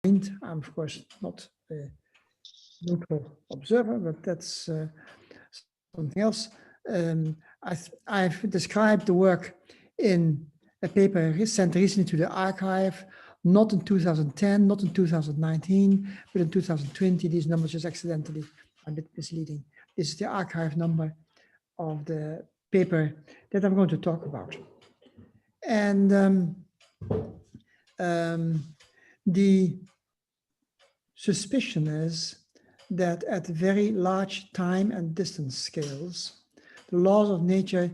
I'm of course not a neutral observer, but that's something else. I've described the work in a paper sent recently to the archive, not in 2010, not in 2019, but in 2020. These numbers just accidentally are a bit misleading. This is the archive number of the paper that I'm going to talk about. And the suspicion is that at very large time and distance scales, the laws of nature,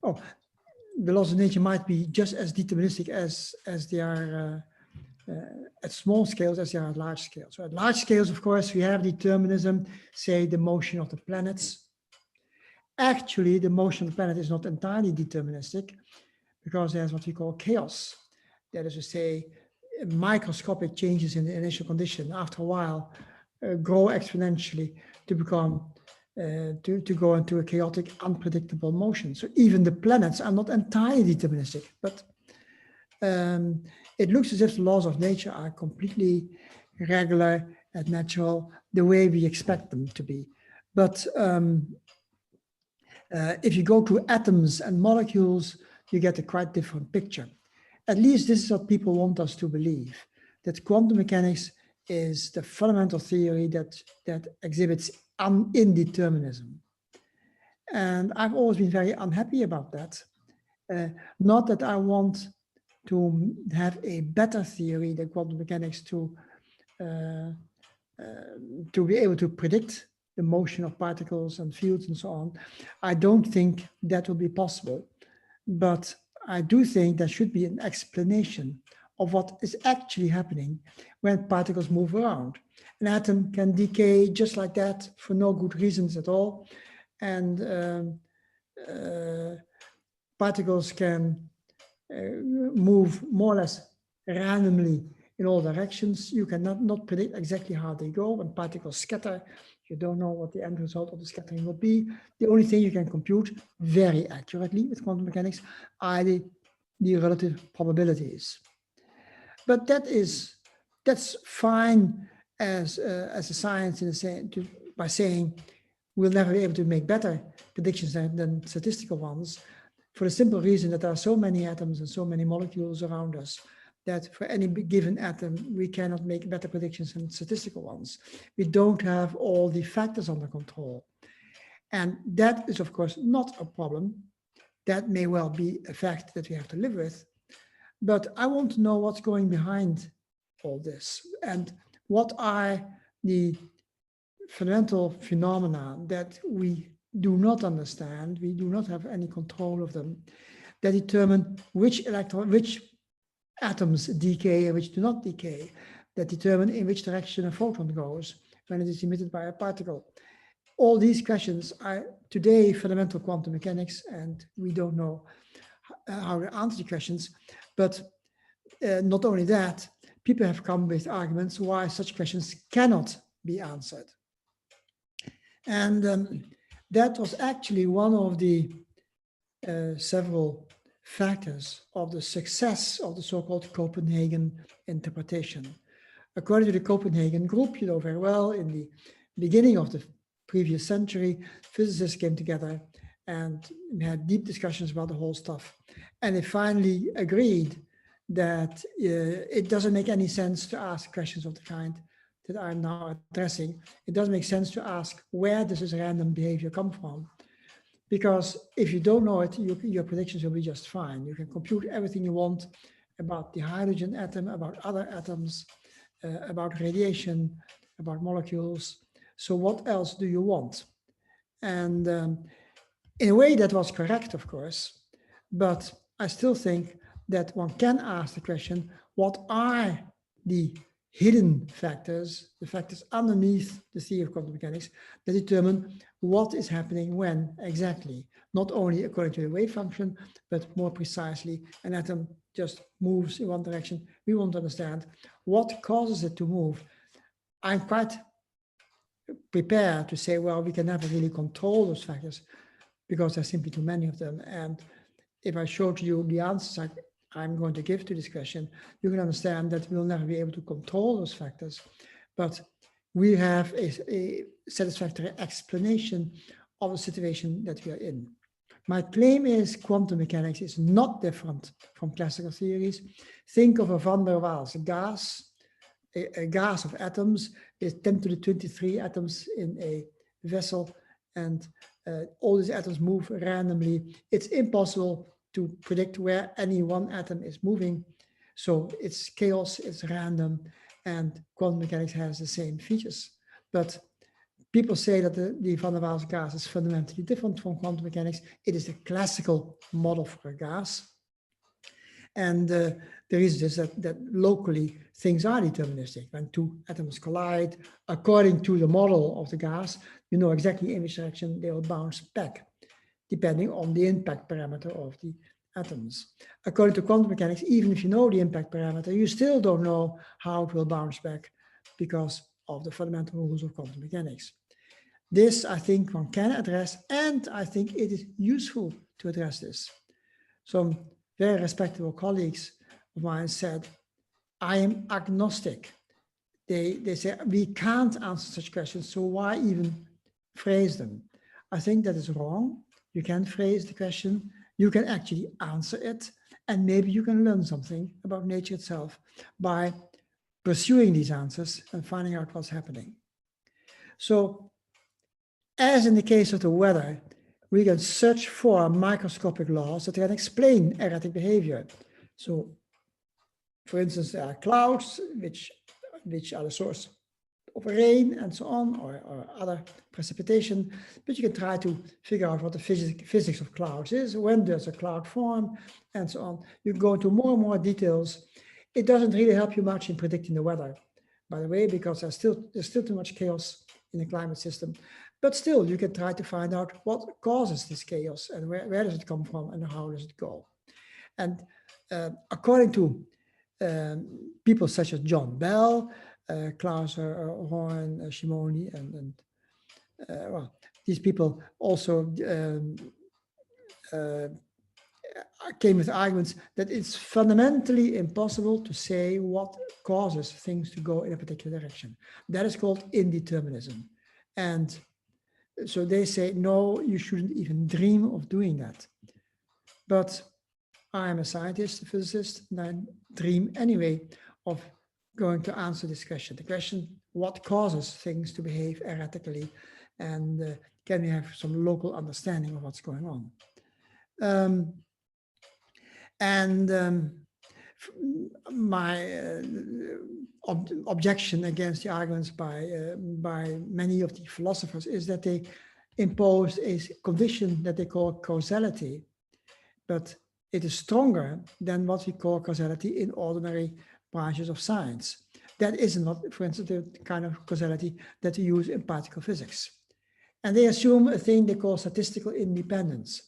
the laws of nature might be just as deterministic as they are at small scales as they are at large scales. So at large scales, of course, we have determinism, say the motion of the planets. Actually, the motion of the planet is not entirely deterministic because there's what we call chaos. That is to say, microscopic changes in the initial condition after a while grow exponentially to become to go into a chaotic, unpredictable motion. So even the planets are not entirely deterministic, but it looks as if the laws of nature are completely regular and natural, the way we expect them to be. But if you go to atoms and molecules, you get a quite different picture. At least this is what people want us to believe, that quantum mechanics is the fundamental theory that exhibits indeterminism. And I've always been very unhappy about that. Not that I want to have a better theory than quantum mechanics to be able to predict the motion of particles and fields and so on. I don't think that will be possible, but I do think there should be an explanation of what is actually happening when particles move around. An atom can decay just like that for no good reasons at all. And particles can move more or less randomly in all directions. You cannot not predict exactly how they go. When particles scatter, you don't know what the end result of the scattering will be. The only thing you can compute very accurately with quantum mechanics are the relative probabilities. But that's fine as a science in a sense, by saying we'll never be able to make better predictions than statistical ones, for the simple reason that there are so many atoms and so many molecules around us that for any given atom, we cannot make better predictions than statistical ones. We don't have all the factors under control. And that is, of course, not a problem. That may well be a fact that we have to live with. But I want to know what's going behind all this and what are the fundamental phenomena that we do not understand, we do not have any control of them, that determine which atoms decay and which do not decay, that determine in which direction a photon goes when it is emitted by a particle. All these questions are today fundamental quantum mechanics, and we don't know how to answer the questions. But not only that, people have come with arguments why such questions cannot be answered. And that was actually one of the several factors of the success of the so-called Copenhagen interpretation. According to the Copenhagen group, you know very well, in the beginning of the previous century, physicists came together and had deep discussions about the whole stuff. And they finally agreed that it doesn't make any sense to ask questions of the kind that I'm now addressing. It doesn't make sense to ask where does this random behavior come from? Because if you don't know it, your predictions will be just fine. You can compute everything you want about the hydrogen atom, about other atoms, about radiation, about molecules. So what else do you want? And in a way that was correct, of course, but I still think that one can ask the question, what are the hidden factors, the factors underneath the theory of quantum mechanics that determine what is happening when exactly, not only according to the wave function, but more precisely, an atom just moves in one direction. We want to understand what causes it to move. I'm quite prepared to say, well, we can never really control those factors because there's simply too many of them. And if I showed you the answers, I'm going to give to this question, you can understand that we'll never be able to control those factors, but we have a satisfactory explanation of the situation that we are in. My claim is quantum mechanics is not different from classical theories. Think of a van der Waals gas. A gas of atoms is 10 to the 23 atoms in a vessel, and all these atoms move randomly. It's impossible to predict where any one atom is moving. So it's chaos, it's random, and quantum mechanics has the same features. But people say that the van der Waals gas is fundamentally different from quantum mechanics. It is the classical model for a gas. And the reason is that locally things are deterministic. When two atoms collide, according to the model of the gas, you know exactly in which direction they will bounce back, depending on the impact parameter of the atoms. According to quantum mechanics, even if you know the impact parameter, you still don't know how it will bounce back because of the fundamental rules of quantum mechanics. This, I think, one can address, and I think it is useful to address this. Some very respectable colleagues of mine said, I am agnostic. They say, we can't answer such questions, so why even phrase them? I think that is wrong. You can phrase the question, you can actually answer it, and maybe you can learn something about nature itself by pursuing these answers and finding out what's happening. So, as in the case of the weather, we can search for microscopic laws that can explain erratic behavior. So, for instance, there are clouds, which are the source of rain and so on, or other precipitation, but you can try to figure out what the physics of clouds is, when does a cloud form, and so on. You go into more and more details. It doesn't really help you much in predicting the weather, by the way, because there's still too much chaos in the climate system. But still, you can try to find out what causes this chaos and where does it come from and how does it go. And according to people such as John Bell, Klaus Horn, Shimoni, and well, these people also came with arguments that it's fundamentally impossible to say what causes things to go in a particular direction. That is called indeterminism. And so they say, no, you shouldn't even dream of doing that. But I am a scientist, a physicist, and I dream anyway of going to answer this question. The question, what causes things to behave erratically? And can we have some local understanding of what's going on? My objection against the arguments by many of the philosophers is that they impose a condition that they call causality, but it is stronger than what we call causality in ordinary branches of science. That isn't what, for instance, the kind of causality that we use in particle physics. And they assume a thing they call statistical independence.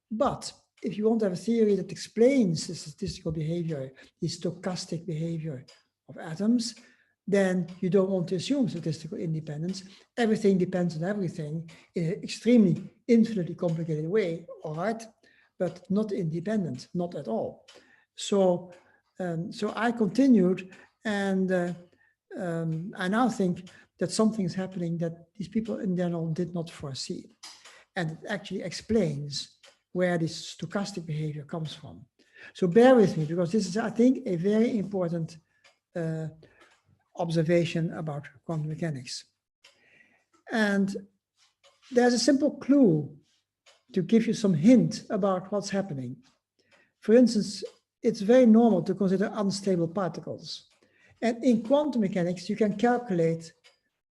But if you want to have a theory that explains the statistical behavior, the stochastic behavior of atoms, then you don't want to assume statistical independence. Everything depends on everything in an extremely infinitely complicated way, all right, but not independent, not at all. So, so I continued, and I now think that something is happening that these people in general did not foresee. And it actually explains where this stochastic behavior comes from. So bear with me, because this is, I think, a very important observation about quantum mechanics. And there's a simple clue to give you some hint about what's happening. For instance, it's very normal to consider unstable particles. And in quantum mechanics, you can calculate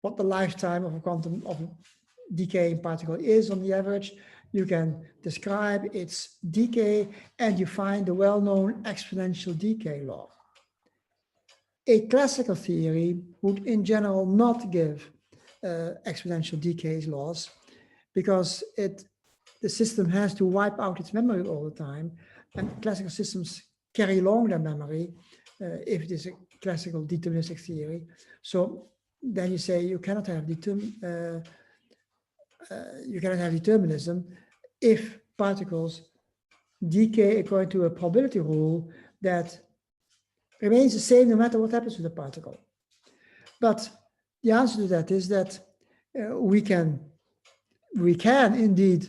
what the lifetime of a decaying particle is on the average. You can describe its decay, and you find the well-known exponential decay law. A classical theory would in general not give exponential decay laws, because the system has to wipe out its memory all the time, and classical systems carry along their memory if it is a classical deterministic theory. So then you say you cannot have determinism if particles decay according to a probability rule that remains the same no matter what happens to the particle. But the answer to that is that we can indeed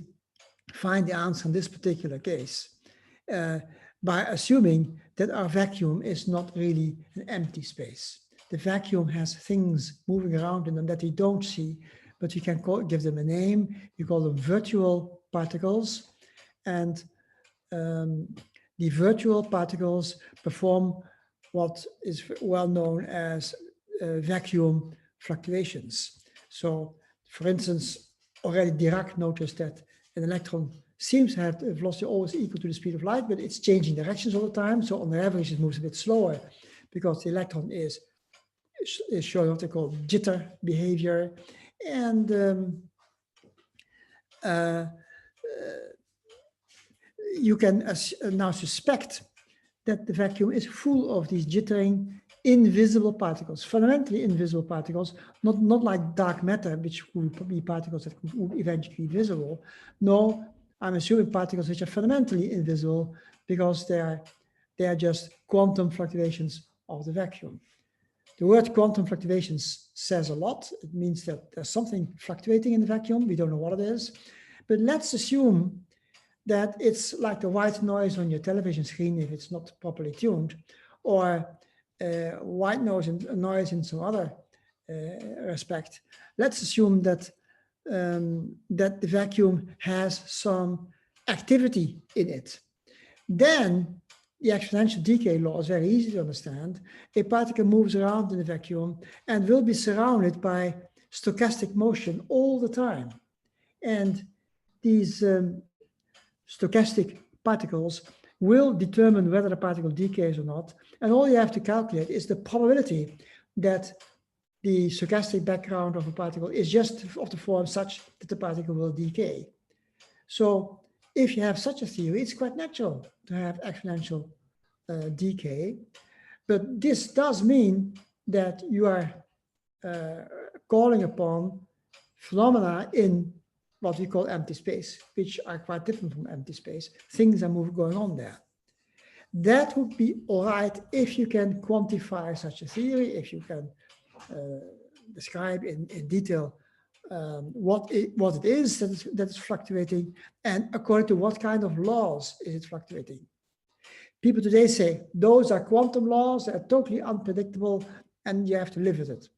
find the answer in this particular case by assuming that our vacuum is not really an empty space. The vacuum has things moving around in them that we don't see, but we can give them a name. We call them virtual particles. And the virtual particles perform what is well known as vacuum fluctuations. So, for instance, already Dirac noticed that an electron seems to have the velocity always equal to the speed of light, but it's changing directions all the time. So on the average, it moves a bit slower because the electron is showing what they call jitter behavior. And you can now suspect that the vacuum is full of these jittering invisible particles, fundamentally invisible particles, not like dark matter, which would be particles that would eventually be visible. No, I'm assuming particles which are fundamentally invisible because they are just quantum fluctuations of the vacuum. The word quantum fluctuations says a lot. It means that there's something fluctuating in the vacuum. We don't know what it is, but let's assume that it's like the white noise on your television screen if it's not properly tuned, or white noise in some other respect. Let's assume that that the vacuum has some activity in it. Then the exponential decay law is very easy to understand. A particle moves around in the vacuum and will be surrounded by stochastic motion all the time. And these stochastic particles will determine whether the particle decays or not. And all you have to calculate is the probability that the stochastic background of a particle is just of the form such that the particle will decay. So if you have such a theory, it's quite natural to have exponential decay. But this does mean that you are calling upon phenomena in what we call empty space, which are quite different from empty space. Things are going on there. That would be all right if you can quantify such a theory, if you can describe in detail what it is that is fluctuating, and according to what kind of laws is it fluctuating. People today say those are quantum laws, they're totally unpredictable, and you have to live with it.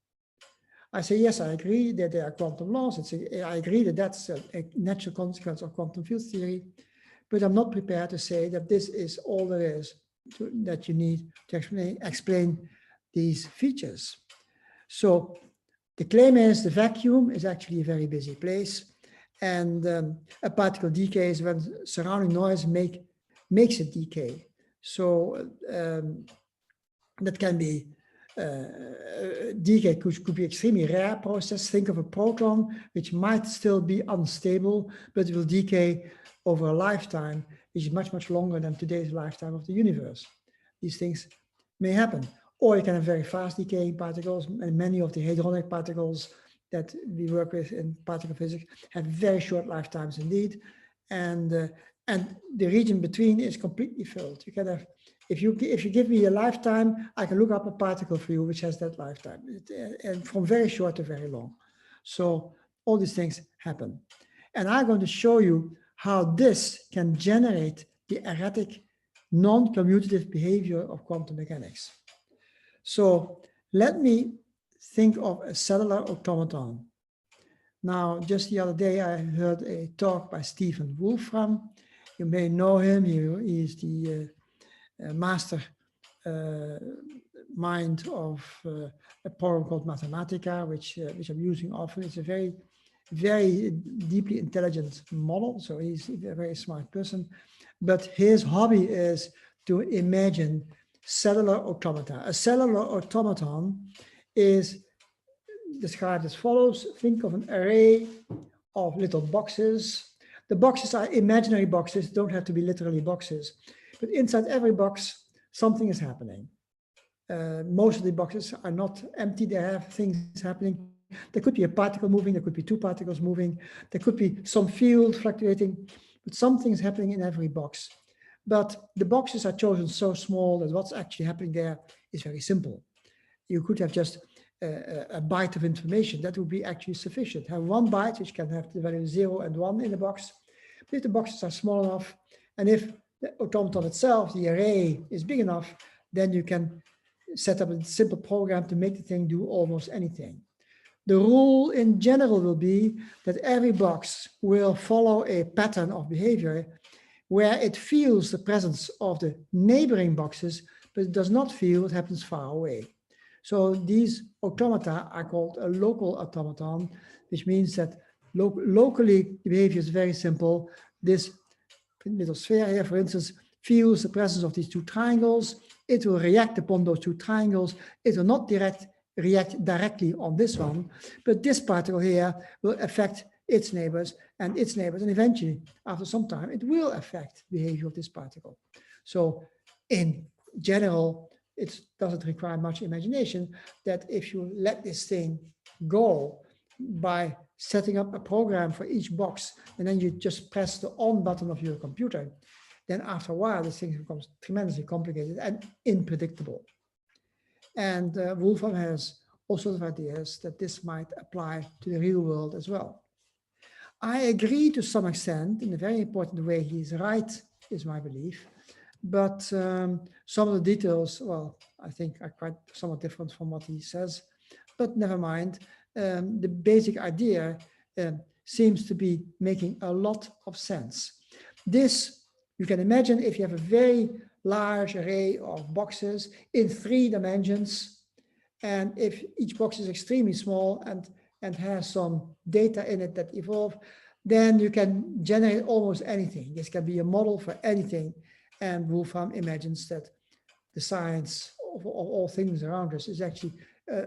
I say, yes, I agree that there are quantum laws. I agree that that's a natural consequence of quantum field theory, but I'm not prepared to say that this is all there is that you need to explain these features. So the claim is the vacuum is actually a very busy place, and a particle decays when surrounding noise makes it decay. So that can be decay could be extremely rare process. Think of a proton, which might still be unstable, but it will decay over a lifetime, which is much, much longer than today's lifetime of the universe. These things may happen. Or you can have very fast decaying particles, and many of the hadronic particles that we work with in particle physics have very short lifetimes indeed. And the region between is completely filled. You can have, if you give me a lifetime, I can look up a particle for you which has that lifetime, and from very short to very long. So all these things happen. And I'm going to show you how this can generate the erratic, non-commutative behavior of quantum mechanics. So let me think of a cellular automaton. Now, just the other day, I heard a talk by Stephen Wolfram. You may know him. He is the master mind of a program called Mathematica, which I'm using often. It's a very, very deeply intelligent model. So he's a very smart person. But his hobby is to imagine cellular automata. A cellular automaton is described as follows. Think of an array of little boxes. The boxes are imaginary boxes, don't have to be literally boxes. But inside every box, something is happening. Most of the boxes are not empty, they have things happening. There could be a particle moving, there could be two particles moving, there could be some field fluctuating, but something is happening in every box. But the boxes are chosen so small that what's actually happening there is very simple. You could have just a byte of information. That would be actually sufficient. Have one byte, which can have the value 0 and 1 in the box. But if the boxes are small enough, and if the automaton itself, the array, is big enough, then you can set up a simple program to make the thing do almost anything. The rule in general will be that every box will follow a pattern of behavior where it feels the presence of the neighboring boxes, but it does not feel what happens far away. So these automata are called a local automaton, which means that locally the behavior is very simple. This little sphere here, for instance, feels the presence of these two triangles. It will react upon those two triangles. It will not react directly on this one, but this particle here will affect its neighbors, and eventually, after some time, it will affect the behavior of this particle. So in general, it doesn't require much imagination that if you let this thing go by setting up a program for each box, and then you just press the on button of your computer, then after a while, this thing becomes tremendously complicated and unpredictable. And Wolfram has all sorts of ideas that this might apply to the real world as well. I agree to some extent. In a very important way, he's right, is my belief. But some of the details, well, I think are quite somewhat different from what he says. But never mind. The basic idea seems to be making a lot of sense. This, you can imagine if you have a very large array of boxes in 3 dimensions, and if each box is extremely small and has some data in it that evolve, then you can generate almost anything. This can be a model for anything. And Wolfram imagines that the science of all things around us is actually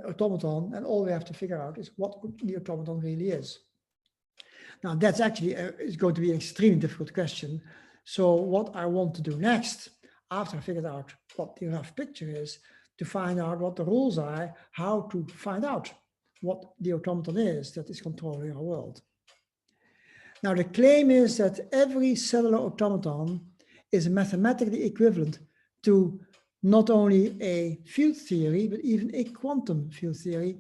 automaton, and all we have to figure out is what the automaton really is. Now, that's actually is going to be an extremely difficult question. So what I want to do next, after I figured out what the rough picture is, to find out what the rules are, how to find out what the automaton is that is controlling our world. Now, the claim is that every cellular automaton is mathematically equivalent to not only a field theory, but even a quantum field theory,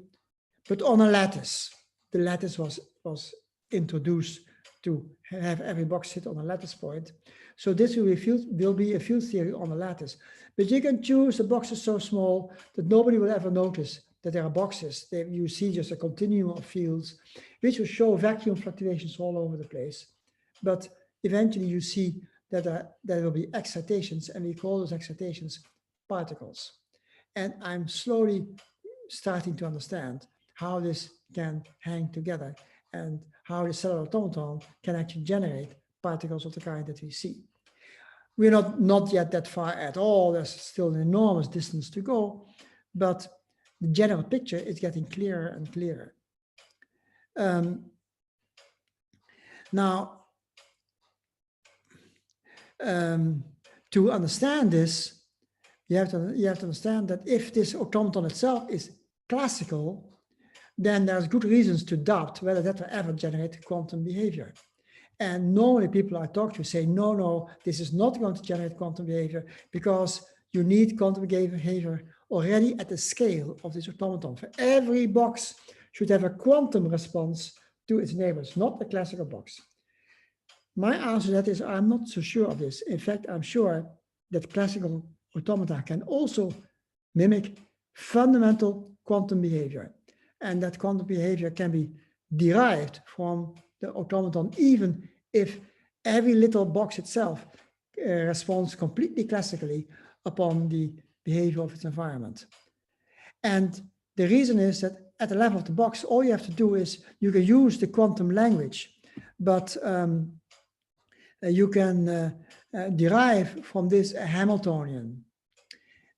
but on a lattice. The lattice was introduced to have every box sit on a lattice point. So this will be a field theory on a lattice. But you can choose the boxes so small that nobody will ever notice that there are boxes. You see just a continuum of fields, which will show vacuum fluctuations all over the place. But eventually you see that there will be excitations, and we call those excitations particles. And I'm slowly starting to understand how this can hang together and how the cellular automaton can actually generate particles of the kind that we see. We're not yet that far at all. There's still an enormous distance to go, but the general picture is getting clearer and clearer. To understand this, you have to understand that if this automaton itself is classical, then there's good reasons to doubt whether that will ever generate quantum behavior. And normally people I talk to say, no, this is not going to generate quantum behavior because you need quantum behavior already at the scale of this automaton. For every box should have a quantum response to its neighbors, not a classical box. My answer to that is I'm not so sure of this. In fact, I'm sure that classical automata can also mimic fundamental quantum behavior. And that quantum behavior can be derived from the automaton, even if every little box itself responds completely classically upon the behavior of its environment. And the reason is that at the level of the box, all you have to do is you can use the quantum language, but you can derive from this a Hamiltonian.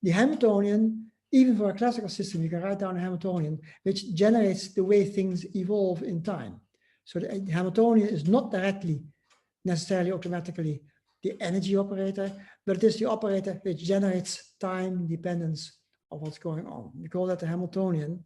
The Hamiltonian, even for a classical system, you can write down a Hamiltonian, which generates the way things evolve in time. So the Hamiltonian is not directly, necessarily automatically the energy operator, but it is the operator which generates time dependence of what's going on. We call that the Hamiltonian.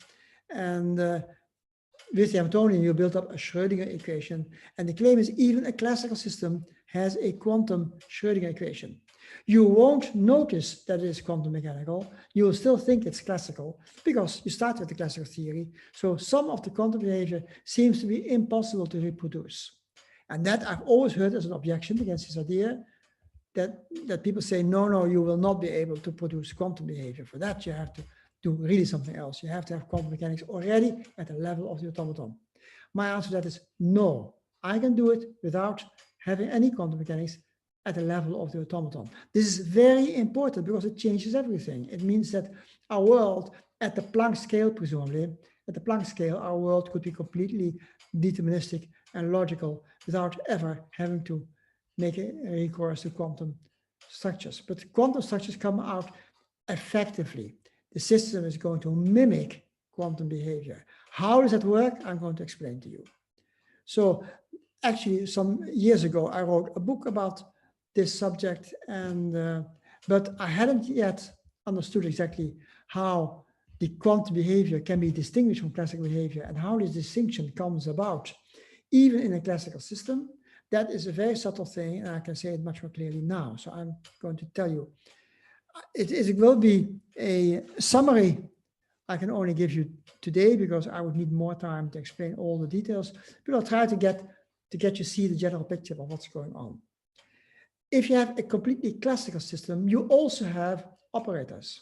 And with the Hamiltonian, you build up a Schrödinger equation. And the claim is even a classical system has a quantum Schrödinger equation. You won't notice that it is quantum mechanical. You will still think it's classical because you start with the classical theory. So some of the quantum behavior seems to be impossible to reproduce. And that I've always heard as an objection against this idea that people say, no, you will not be able to produce quantum behavior. For that, you have to do really something else. You have to have quantum mechanics already at the level of the automaton. My answer to that is no. I can do it without having any quantum mechanics at the level of the automaton. This is very important because it changes everything. It means that our world at the Planck scale, presumably, at the Planck scale, our world could be completely deterministic and logical without ever having to make a recourse to quantum structures. But quantum structures come out effectively. The system is going to mimic quantum behavior. How does that work? I'm going to explain to you. So actually, some years ago, I wrote a book about this subject, and but I hadn't yet understood exactly how the quantum behavior can be distinguished from classical behavior and how this distinction comes about, even in a classical system. That is a very subtle thing, and I can say it much more clearly now. So I'm going to tell you. It will be a summary I can only give you today because I would need more time to explain all the details, but I'll try to get you to see the general picture of what's going on. If you have a completely classical system, you also have operators.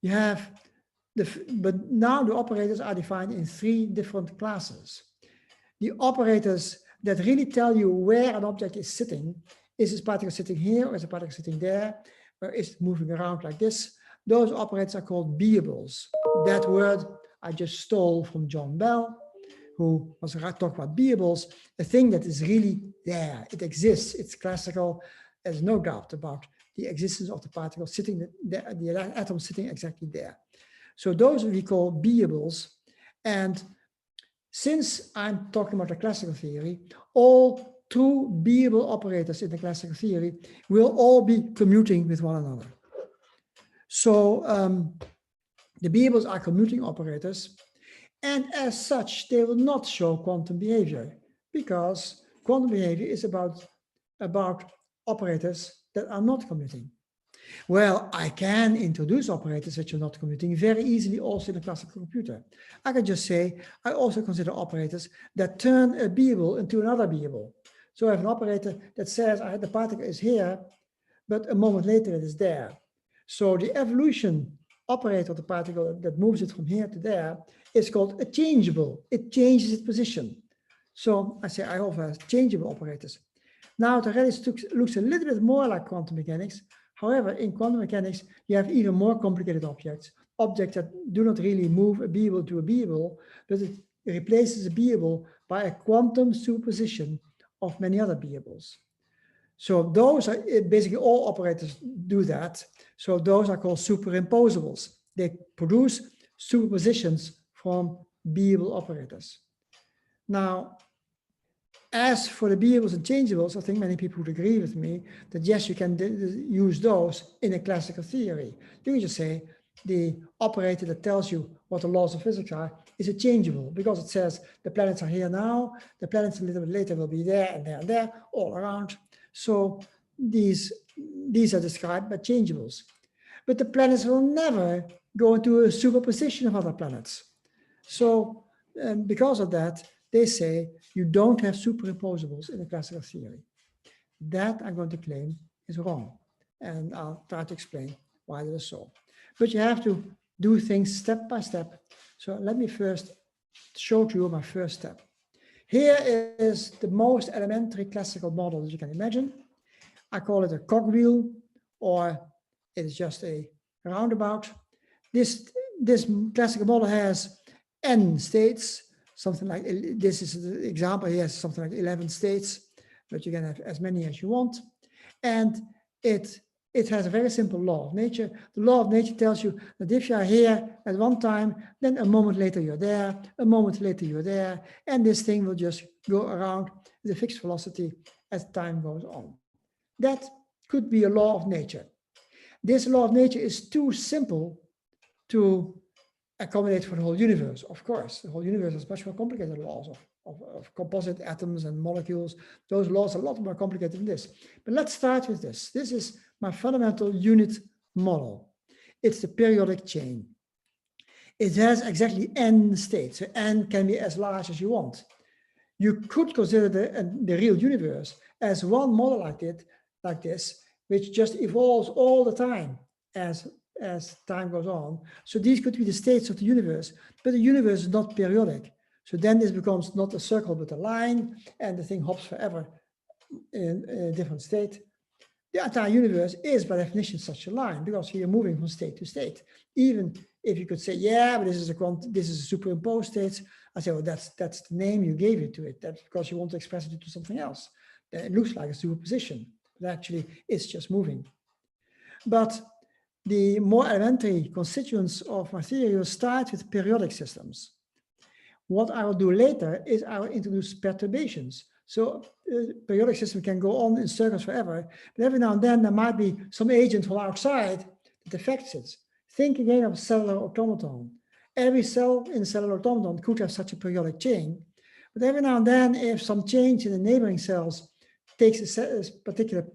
You have but now the operators are defined in 3 different classes. The operators that really tell you where an object is sitting, is this particle sitting here or is the particle sitting there, or is it moving around like this? Those operators are called beables. That word I just stole from John Bell, who was talking about beables, a thing that is really there. It exists. It's classical. There's no doubt about the existence of the particle sitting there, the atom sitting exactly there. So those we call beables. And since I'm talking about the classical theory, all true beable operators in the classical theory will all be commuting with one another. So the beables are commuting operators, and as such, they will not show quantum behavior because quantum behavior is about operators that are not commuting. Well, I can introduce operators that are not commuting very easily also in a classical computer. I can just say, I also consider operators that turn a beable into another beable. So I have an operator that says the particle is here, but a moment later it is there. So the evolution operator of the particle that moves it from here to there is called a changeable. It changes its position. So I say I also have changeable operators. Now it already looks a little bit more like quantum mechanics. However, in quantum mechanics, you have even more complicated objects that do not really move a beable to a beable, but it replaces a beable by a quantum superposition of many other beables. So those are basically all operators do that. So those are called superimposables. They produce superpositions from beable operators. Now, as for the beables and changeables, I think many people would agree with me that yes, you can use those in a classical theory. You can just say the operator that tells you what the laws of physics are is a changeable because it says the planets are here now, the planets a little bit later will be there and there and there, all around. So these are described by changeables. But the planets will never go into a superposition of other planets. So because of that, they say you don't have superimposables in the classical theory. That I'm going to claim is wrong. And I'll try to explain why that is so. But you have to do things step by step. So let me first show to you my first step. Here is the most elementary classical model that you can imagine. I call it a cogwheel, or it is just a roundabout. This classical model has n states, something like, this is the example here, something like 11 states, but you can have as many as you want. And it has a very simple law of nature. The law of nature tells you that if you are here at one time, then a moment later you're there, a moment later you're there, and this thing will just go around with a fixed velocity as time goes on. That could be a law of nature. This law of nature is too simple to accommodate for the whole universe. Of course, the whole universe has much more complicated laws of composite atoms and molecules. Those laws are a lot more complicated than this. But let's start with this. This is my fundamental unit model. It's the periodic chain. It has exactly n states. So n can be as large as you want. You could consider the real universe as one model like this, which just evolves all the time as time goes on. So these could be the states of the universe, but the universe is not periodic. So then this becomes not a circle, but a line, and the thing hops forever in a different state. The entire universe is by definition such a line, because you're moving from state to state. Even if you could say, yeah, but this is a superimposed state. I say, well, that's the name you gave it to it. That's because you want to express it to something else. It looks like a superposition, but actually it's just moving. But the more elementary constituents of my theory will start with periodic systems. What I will do later is I will introduce perturbations. So periodic system can go on in circles forever, but every now and then there might be some agent from outside that affects it. Think again of a cellular automaton. Every cell in a cellular automaton could have such a periodic chain, but every now and then if some change in the neighboring cells takes a particular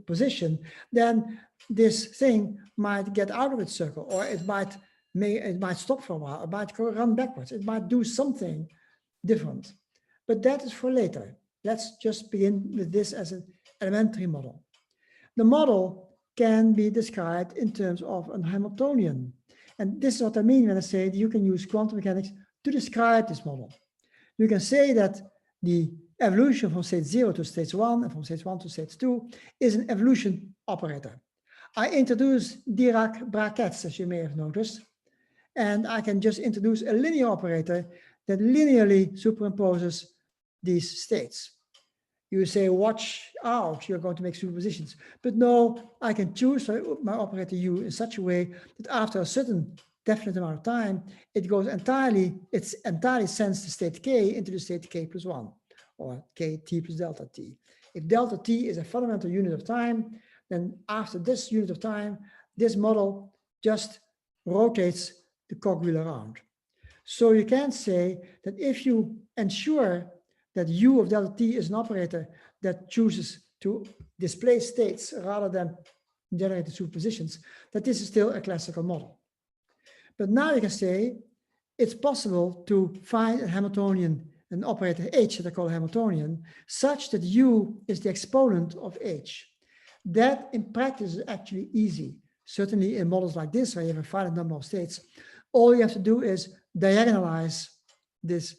position, then this thing might get out of its circle, or it might stop for a while, it might run backwards, it might do something different. But that is for later. Let's just begin with this as an elementary model. The model can be described in terms of a Hamiltonian. And this is what I mean when I say that you can use quantum mechanics to describe this model. You can say that the evolution from state 0 to state 1 and from state 1 to state 2 is an evolution operator. I introduce Dirac brackets, as you may have noticed, and I can just introduce a linear operator that linearly superimposes these states. You say, watch out, you're going to make superpositions. But no, I can choose my operator U in such a way that after a certain definite amount of time, it entirely sends the state K into the state K plus 1, or KT plus delta T. If delta T is a fundamental unit of time, then after this unit of time, this model just rotates the cogwheel around. So you can say that if you ensure that U of delta T is an operator that chooses to displace states rather than generate the superpositions, that this is still a classical model. But now you can say it's possible to find a Hamiltonian, an operator H that I call a Hamiltonian, such that U is the exponent of H. That in practice is actually easy. Certainly in models like this, where you have a finite number of states, all you have to do is diagonalize this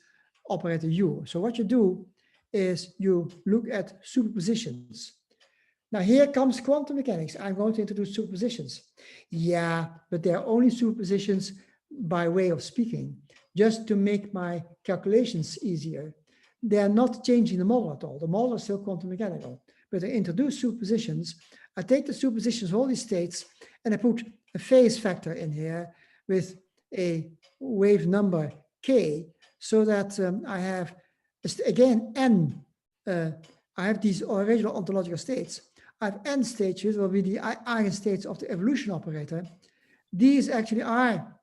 operator U. So what you do is you look at superpositions. Now here comes quantum mechanics. I'm going to introduce superpositions. Yeah, but they're only superpositions by way of speaking, just to make my calculations easier. They're not changing the model at all. The model is still quantum mechanical. But I introduce superpositions. I take the superpositions of all these states and I put a phase factor in here with a wave number K, so that I have, again, n. I have these original ontological states. I have n states, which will be the eigenstates of the evolution operator. These actually are,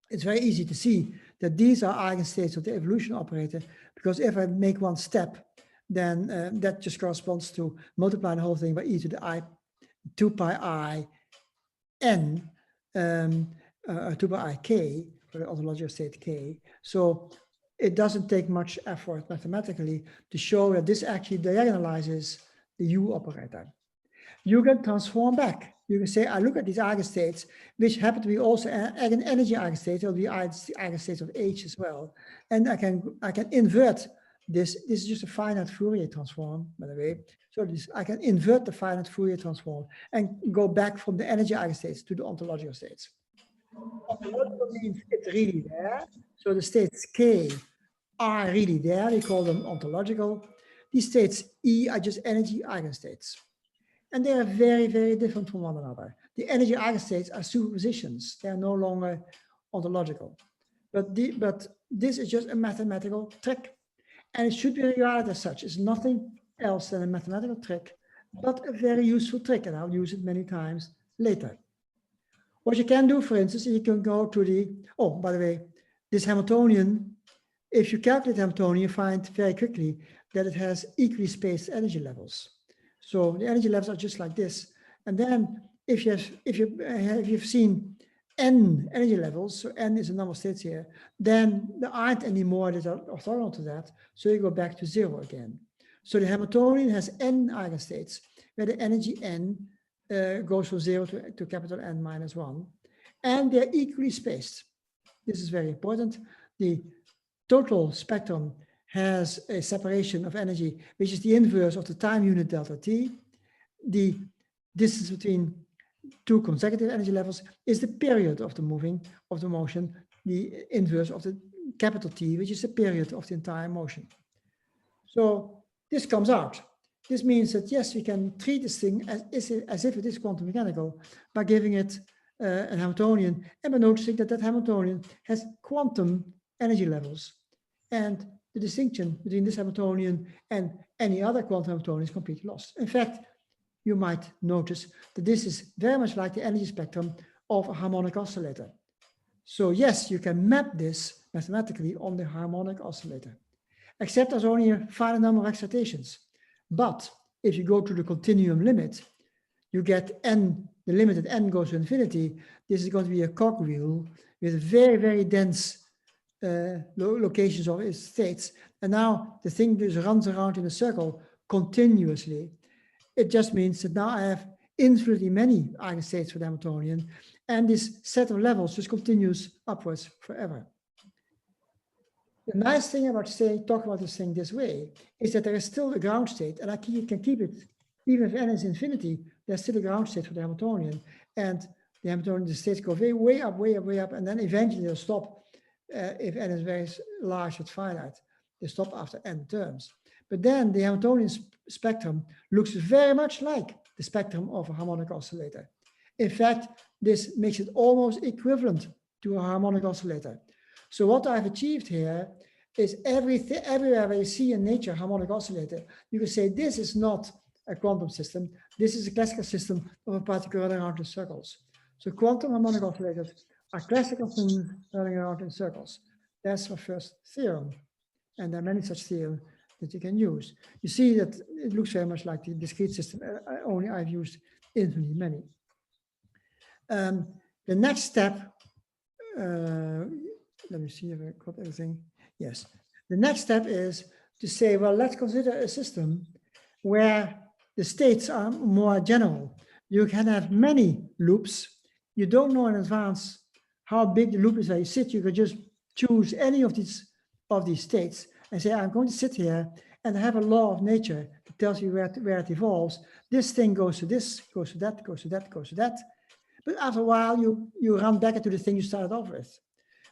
it's very easy to see that these are eigenstates of the evolution operator, because if I make one step, then that just corresponds to multiplying the whole thing by e to the I 2 pi I n, 2 pi I k, for the ontological state k. So it doesn't take much effort mathematically to show that this actually diagonalizes the U operator. You can transform back. You can say, I look at these eigenstates, which happen to be also an energy eigenstates, will be eigenstates of H as well. And I can invert this. This is just a finite Fourier transform, by the way. So I can invert the finite Fourier transform and go back from the energy eigenstates to the ontological states. Ontological means it's really there. So the states K are really there. We call them ontological. These states E are just energy eigenstates. And they are very, very different from one another. The energy eigenstates are superpositions. They are no longer ontological. But this is just a mathematical trick. And it should be regarded as such. It's nothing else than a mathematical trick, but a very useful trick. And I'll use it many times later. What you can do, for instance, you can go to the, oh, by the way, this Hamiltonian, if you calculate Hamiltonian, you find very quickly that it has equally spaced energy levels. So the energy levels are just like this. And then if you've seen n energy levels, so n is a number of states here, then there aren't any more that are orthogonal to that. So you go back to 0 again. So the Hamiltonian has n eigenstates, where the energy n goes from 0 to capital N minus 1. And they're equally spaced. This is very important. The total spectrum has a separation of energy, which is the inverse of the time unit delta t. The distance between two consecutive energy levels is the period of the motion, the inverse of the capital T, which is the period of the entire motion. So this comes out. This means that yes, we can treat this thing as if it is quantum mechanical by giving it a Hamiltonian and by noticing that that Hamiltonian has quantum energy levels. And the distinction between this Hamiltonian and any other quantum Hamiltonian is completely lost. In fact, you might notice that this is very much like the energy spectrum of a harmonic oscillator. So yes, you can map this mathematically on the harmonic oscillator, except there's only a finite number of excitations. But if you go to the continuum limit, you get n, the limit at n goes to infinity. This is going to be a cogwheel with very, very dense locations of its states. And now the thing just runs around in a circle continuously. It just means that now I have infinitely many eigenstates for the Hamiltonian, and this set of levels just continues upwards forever. The nice thing about talking about this thing this way is that there is still a ground state, and you can keep it, even if n is infinity, there's still a ground state for the Hamiltonian, and the Hamiltonian, the states go way up, and then eventually they'll stop if n is very large, it's finite. They stop after n terms. But then the Hamiltonian spectrum looks very much like the spectrum of a harmonic oscillator. In fact, this makes it almost equivalent to a harmonic oscillator. So what I've achieved here is everywhere where you see in nature a harmonic oscillator, you can say this is not a quantum system. This is a classical system of a particle running around in circles. So quantum harmonic oscillators are classical things running around in circles. That's my first theorem. And there are many such theorems that you can use. You see that it looks very much like the discrete system, only I've used infinitely many. The next step, let me see if I got everything. Yes. The next step is to say, well, let's consider a system where the states are more general. You can have many loops. You don't know in advance how big the loop is where you sit. You can just choose any of these states and say, I'm going to sit here and have a law of nature that tells you where it evolves. This thing goes to this, goes to that, goes to that, goes to that. But after a while, you run back into the thing you started off with.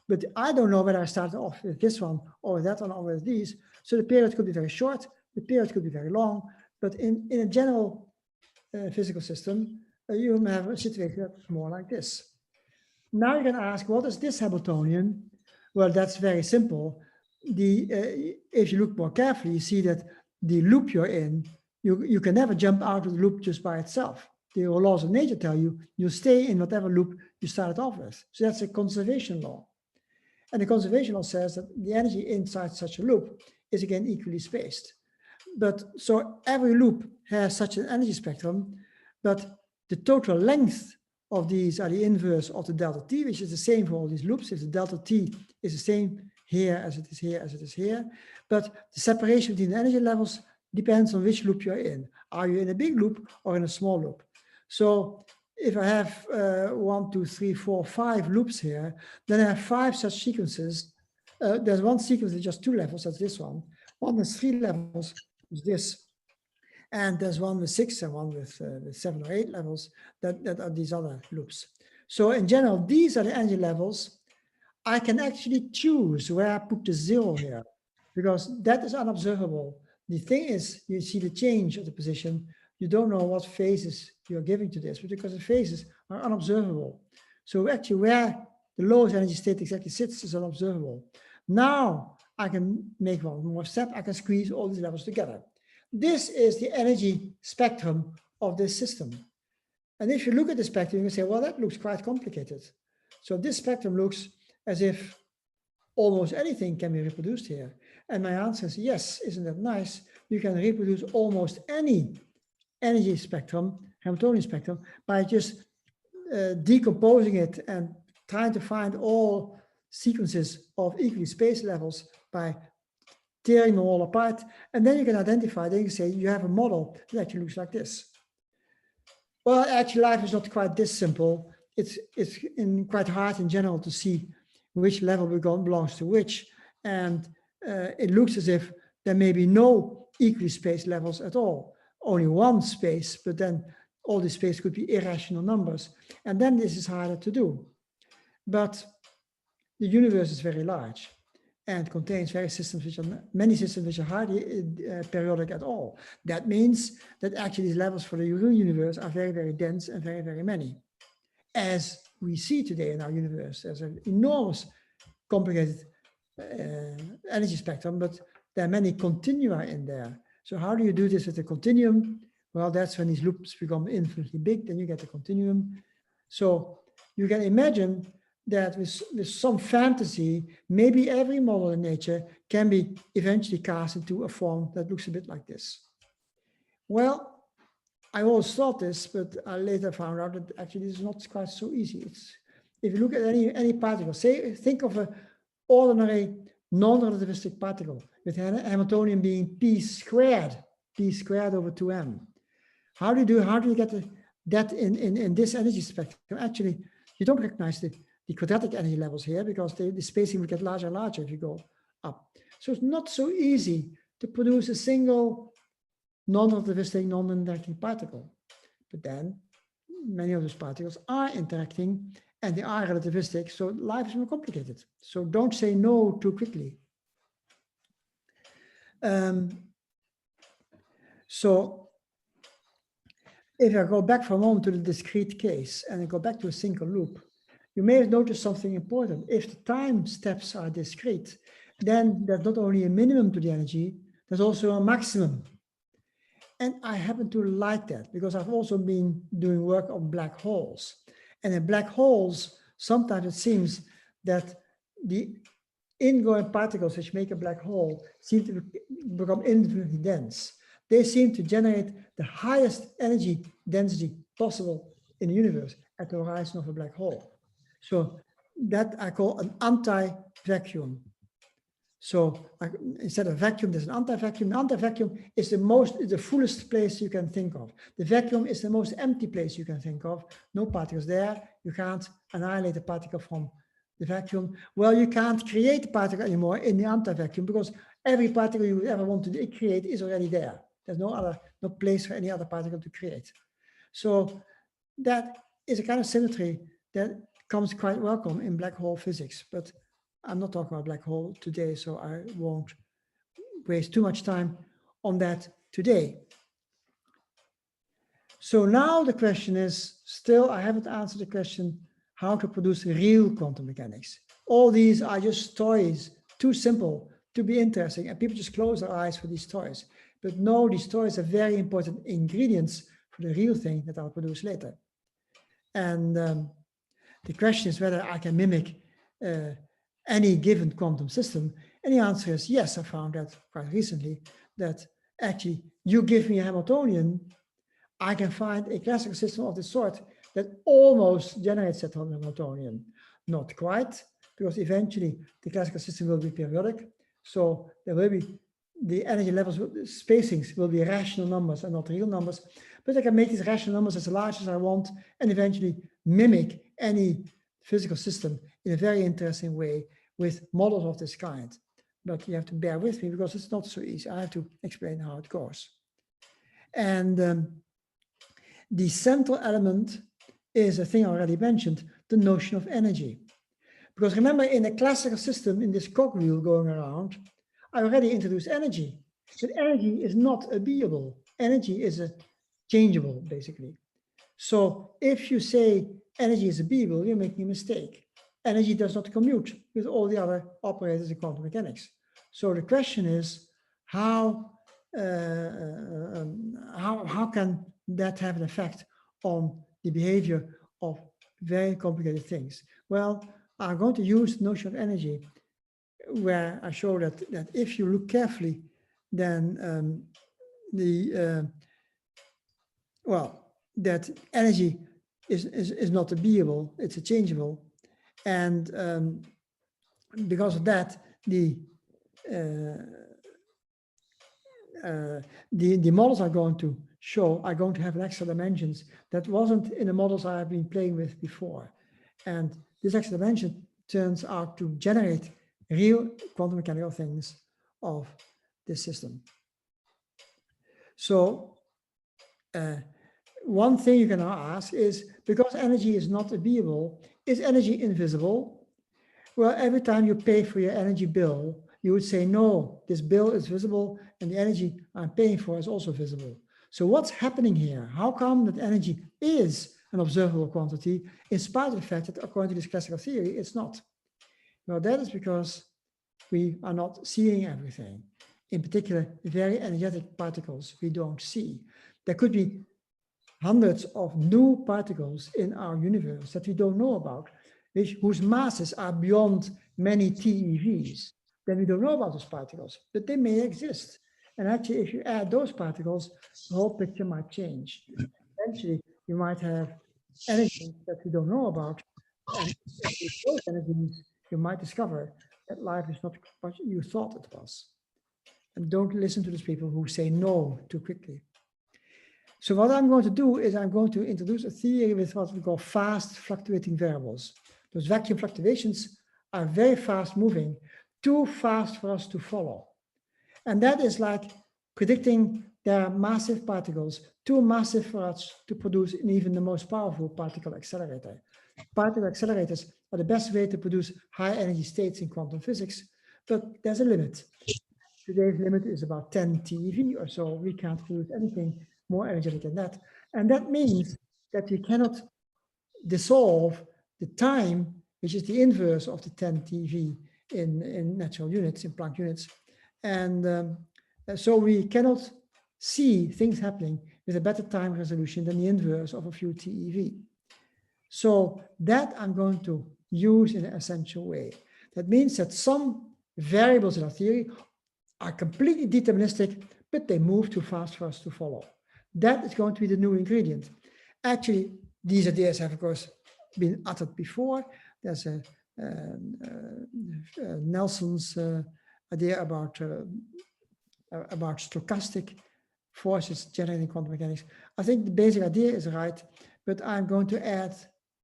But I don't know whether I started off with this one or that one or with these. So the period could be very short, the period could be very long. But in a general physical system, you have a situation that's more like this. Now you can ask, what is this Hamiltonian? Well, that's very simple. If you look more carefully, you see that the loop you're in, you can never jump out of the loop just by itself. The laws of nature tell you, you stay in whatever loop you started off with. So that's a conservation law. And the conservation law says that the energy inside such a loop is again equally spaced. But so every loop has such an energy spectrum, but the total length of these are the inverse of the delta t, which is the same for all these loops. If the delta t is the same here as it is here as it is here, but the separation between the energy levels depends on which loop you're in. Are you in a big loop or in a small loop? So if I have 1, 2, 3, 4, 5 loops here, then I have 5 such sequences. There's one sequence with just 2 levels, that's this one. One with 3 levels is this. And there's one with 6 and one with 7 or 8 levels that are these other loops. So in general, these are the energy levels. I can actually choose where I put the 0 here, because that is unobservable. The thing is, you see the change of the position. You don't know what phases you're giving to this, but because the phases are unobservable. So actually where the lowest energy state exactly sits is unobservable. Now I can make one more step. I can squeeze all these levels together. This is the energy spectrum of this system. And if you look at the spectrum, you can say, well, that looks quite complicated. So this spectrum looks as if almost anything can be reproduced here. And my answer is yes, isn't that nice? You can reproduce almost any energy spectrum, Hamiltonian spectrum, by just decomposing it and trying to find all sequences of equally spaced levels by tearing them all apart. And then you can identify, then you can say you have a model that actually looks like this. Well, actually life is not quite this simple. It's quite hard in general to see which level belongs to which. And it looks as if there may be no equally spaced levels at all. Only one space, but then all the space could be irrational numbers. And then this is harder to do. But the universe is very large and contains many systems which are hardly periodic at all. That means that actually these levels for the real universe are very, very dense and very, very many. As we see today in our universe, there's an enormous complicated energy spectrum, but there are many continua in there. So how do you do this with a continuum? Well, that's when these loops become infinitely big, then you get a continuum. So you can imagine that with some fantasy, maybe every model in nature can be eventually cast into a form that looks a bit like this. Well, I always thought this, but I later found out that actually this is not quite so easy. If you look at any particle, think of an ordinary non-relativistic particle with Hamiltonian being p squared over 2m. How do you get that in this energy spectrum? Actually, you don't recognize the quadratic energy levels here because the spacing will get larger and larger if you go up. So it's not so easy to produce a single non-relativistic, non-interacting particle. But then many of those particles are interacting and they are relativistic, so life is more complicated. So don't say no too quickly. So if I go back for a moment to the discrete case and I go back to a single loop, you may have noticed something important. If the time steps are discrete, then there's not only a minimum to the energy, there's also a maximum. And I happen to like that because I've also been doing work on black holes. And in black holes, sometimes it seems that the ingoing particles which make a black hole seem to become infinitely dense. They seem to generate the highest energy density possible in the universe at the horizon of a black hole. So that I call an anti-vacuum. So instead of vacuum, there's an anti-vacuum. The anti-vacuum is the fullest place you can think of. The vacuum is the most empty place you can think of. No particles there. You can't annihilate a particle from the vacuum. Well, you can't create a particle anymore in the anti-vacuum because every particle you would ever want to create is already there. There's no place for any other particle to create. So that is a kind of symmetry that comes quite welcome in black hole physics, but I'm not talking about black hole today, so I won't waste too much time on that today. So now the question is, still I haven't answered the question how to produce real quantum mechanics. All these are just toys, too simple to be interesting, and people just close their eyes for these toys. But no, these toys are very important ingredients for the real thing that I'll produce later. And the question is whether I can mimic any given quantum system. And the answer is yes. I found that quite recently, that actually you give me a Hamiltonian, I can find a classical system of this sort that almost generates that Hamiltonian. Not quite, because eventually the classical system will be periodic. So there will be the energy levels, spacings will be rational numbers and not real numbers. But I can make these rational numbers as large as I want and eventually mimic any physical system in a very interesting way with models of this kind. But you have to bear with me because it's not so easy. I have to explain how it goes. And the central element is a thing I already mentioned, the notion of energy. Because remember, in a classical system, in this cogwheel going around, I already introduced energy. But energy is not a beable. Energy is a changeable, basically. So if you say energy is a beable, you're making a mistake. Energy does not commute with all the other operators in quantum mechanics. So the question is, how can that have an effect on the behavior of very complicated things? Well, I'm going to use the notion of energy, where I show that if you look carefully, then that energy is not a beable, it's a changeable. And because of that, the models are going to have an extra dimensions that wasn't in the models I've been playing with before. And this extra dimension turns out to generate real quantum mechanical things of this system. So one thing you can ask is, because energy is not a beable, is energy invisible? Well, every time you pay for your energy bill, you would say, no, this bill is visible and the energy I'm paying for is also visible. So what's happening here? How come that energy is an observable quantity, in spite of the fact that according to this classical theory, it's not? Well, that is because we are not seeing everything. In particular, very energetic particles we don't see. There could be hundreds of new particles in our universe that we don't know about, whose masses are beyond many TeVs. Then we don't know about those particles, but they may exist. And actually, if you add those particles, the whole picture might change. Eventually, you might have energies that we don't know about. And with those energies, you might discover that life is not what you thought it was. And don't listen to those people who say no too quickly. So what I'm going to do is I'm going to introduce a theory with what we call fast fluctuating variables. Those vacuum fluctuations are very fast moving, too fast for us to follow. And that is like predicting there are massive particles, too massive for us to produce in even the most powerful particle accelerator. Particle accelerators are the best way to produce high energy states in quantum physics, but there's a limit. Today's limit is about 10 TeV or so. We can't produce anything more energetic than that. And that means that we cannot dissolve the time, which is the inverse of the 10 TeV in natural units, in Planck units. And so we cannot see things happening with a better time resolution than the inverse of a few TeV. So that I'm going to use in an essential way. That means that some variables in our theory are completely deterministic, but they move too fast for us to follow. That is going to be the new ingredient. Actually, these ideas have, of course, been uttered before. There's a Nelson's idea about stochastic forces generating quantum mechanics. I think the basic idea is right, but I'm going to add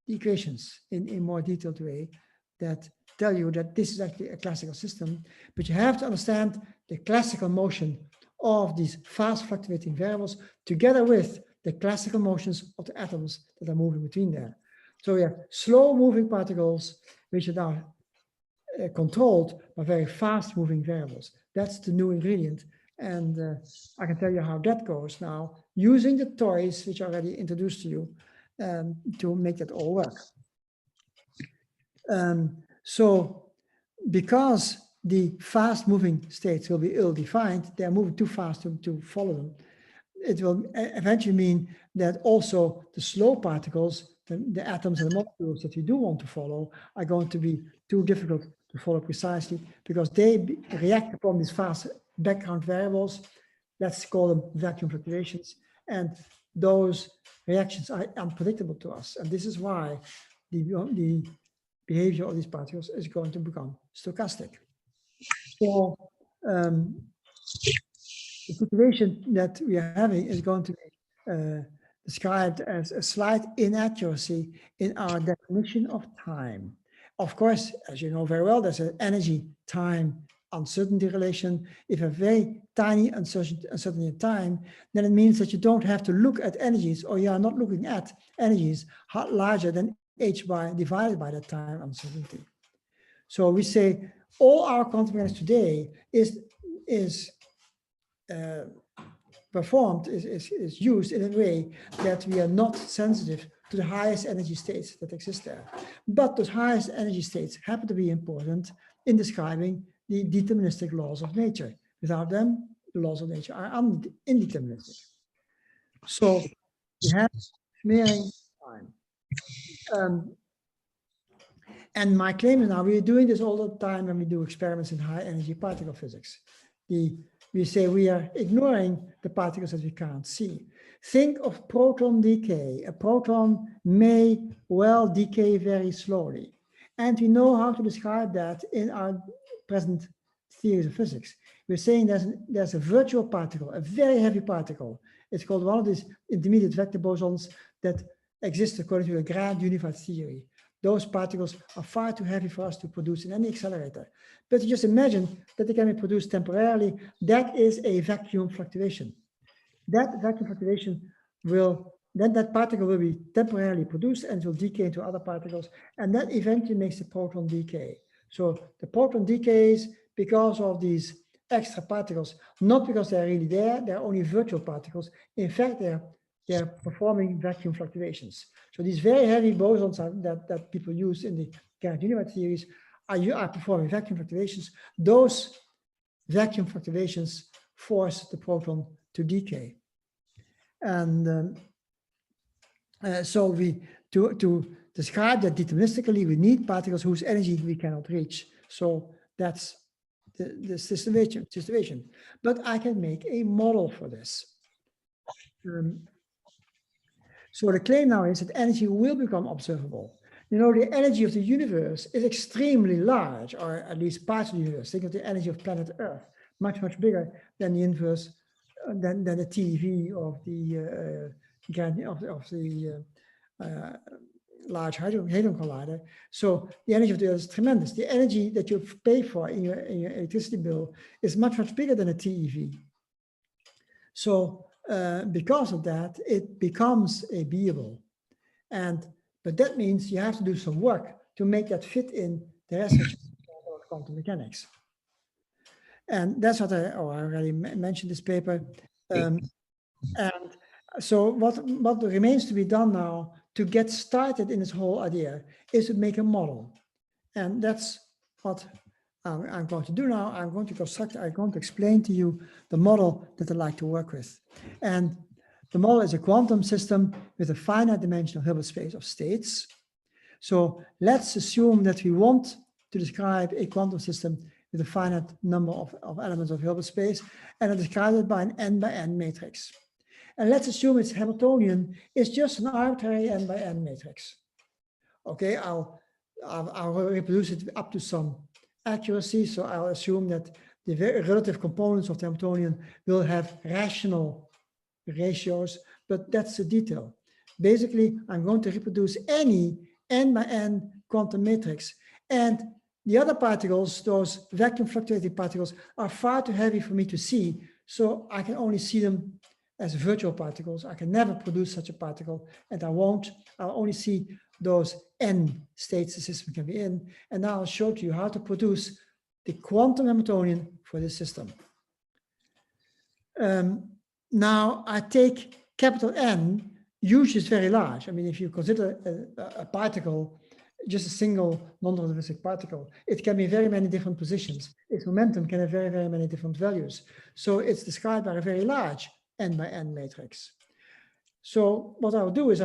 the equations in more detailed way that tell you that this is actually a classical system, but you have to understand the classical motion of these fast fluctuating variables together with the classical motions of the atoms that are moving between there. So we have slow moving particles, which are now controlled by very fast moving variables. That's the new ingredient. And I can tell you how that goes now, using the toys which I already introduced to you to make that all work. So because the fast moving states will be ill-defined, they're moving too fast to follow them. It will eventually mean that also the slow particles, the atoms and the molecules that you do want to follow, are going to be too difficult to follow precisely because they react upon these fast background variables. Let's call them vacuum fluctuations. And those reactions are unpredictable to us. And this is why the behavior of these particles is going to become stochastic. So the situation that we are having is going to be described as a slight inaccuracy in our definition of time. Of course, as you know very well, there's an energy-time uncertainty relation. If a very tiny uncertainty in time, then it means that you don't have to look at energies, or you are not looking at energies larger than h bar divided by the time uncertainty. So we say all our quantum mechanics today is used in a way that we are not sensitive to the highest energy states that exist there. But those highest energy states happen to be important in describing the deterministic laws of nature. Without them, the laws of nature are indeterministic. So we have smearing time. And my claim is now we're doing this all the time when we do experiments in high energy particle physics. We say we are ignoring the particles that we can't see. Think of proton decay. A proton may well decay very slowly. And we know how to describe that in our present theories of physics. We're saying there's a virtual particle, a very heavy particle. It's called one of these intermediate vector bosons that exist according to a grand unified theory. Those particles are far too heavy for us to produce in any accelerator. But you just imagine that they can be produced temporarily. That is a vacuum fluctuation. That vacuum fluctuation that particle will be temporarily produced and will decay into other particles. And that eventually makes the proton decay. So the proton decays because of these extra particles, not because they're really there, they're only virtual particles. In fact, they're performing vacuum fluctuations. So these very heavy bosons that people use in the grand unified theories are performing vacuum fluctuations. Those vacuum fluctuations force the proton to decay. And so to describe that deterministically, we need particles whose energy we cannot reach. So that's the situation. But I can make a model for this. So the claim now is that energy will become observable. You know, the energy of the universe is extremely large, or at least parts of the universe. Think of the energy of planet Earth, much, much bigger than the universe, than the TeV of the Large Hadron Collider. So the energy of the Earth is tremendous. The energy that you pay for in your electricity bill is much, much bigger than a TeV. So because of that, it becomes a beable. But that means you have to do some work to make that fit in the rest of quantum mechanics. And that's what I already mentioned this paper. And so what remains to be done now to get started in this whole idea is to make a model. And that's what I'm going to do now. I'm going to explain to you the model that I like to work with. And the model is a quantum system with a finite dimensional Hilbert space of states. So let's assume that we want to describe a quantum system with a finite number of elements of Hilbert space, and I describe it by an n by n matrix. And let's assume it's Hamiltonian. It's just an arbitrary n by n matrix. Okay, I'll reproduce it up to some accuracy. So I'll assume that the relative components of the Hamiltonian will have rational ratios, but that's a detail. Basically, I'm going to reproduce any n by n quantum matrix. And the other particles, those vacuum fluctuating particles, are far too heavy for me to see. So I can only see them as virtual particles. I can never produce such a particle, and I won't. I'll only see those n states the system can be in. And now I'll show to you how to produce the quantum Hamiltonian for this system. Now I take capital N, usually it's very large. I mean, if you consider a particle, just a single non-relativistic particle, it can be very many different positions. Its momentum can have very, very many different values. So it's described by a very large n by n matrix. So what I'll do is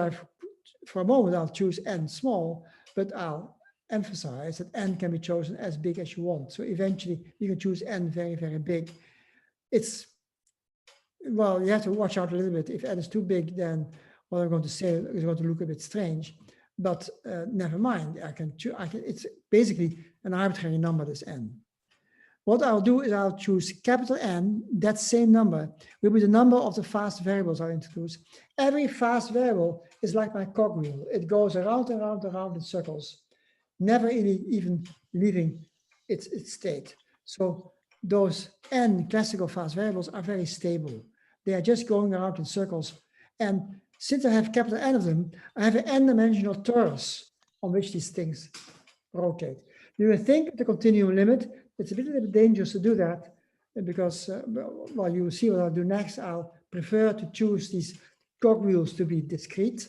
for a moment, I'll choose n small, but I'll emphasize that n can be chosen as big as you want. So eventually you can choose n very, very big. Well, you have to watch out a little bit. If n is too big, then what I'm going to say is going to look a bit strange. But never mind, it's basically an arbitrary number, this n. What I'll do is I'll choose capital N, that same number will be the number of the fast variables I'll introduce. Every fast variable is like my cogwheel. It goes around and around and around in circles, never even leaving its state. So those n classical fast variables are very stable. They are just going around in circles. And since I have capital N of them, I have an n-dimensional torus on which these things rotate. You will think of the continuum limit. It's a bit dangerous to do that because, well, you will see what I'll do next. I'll prefer to choose these cogwheels to be discrete,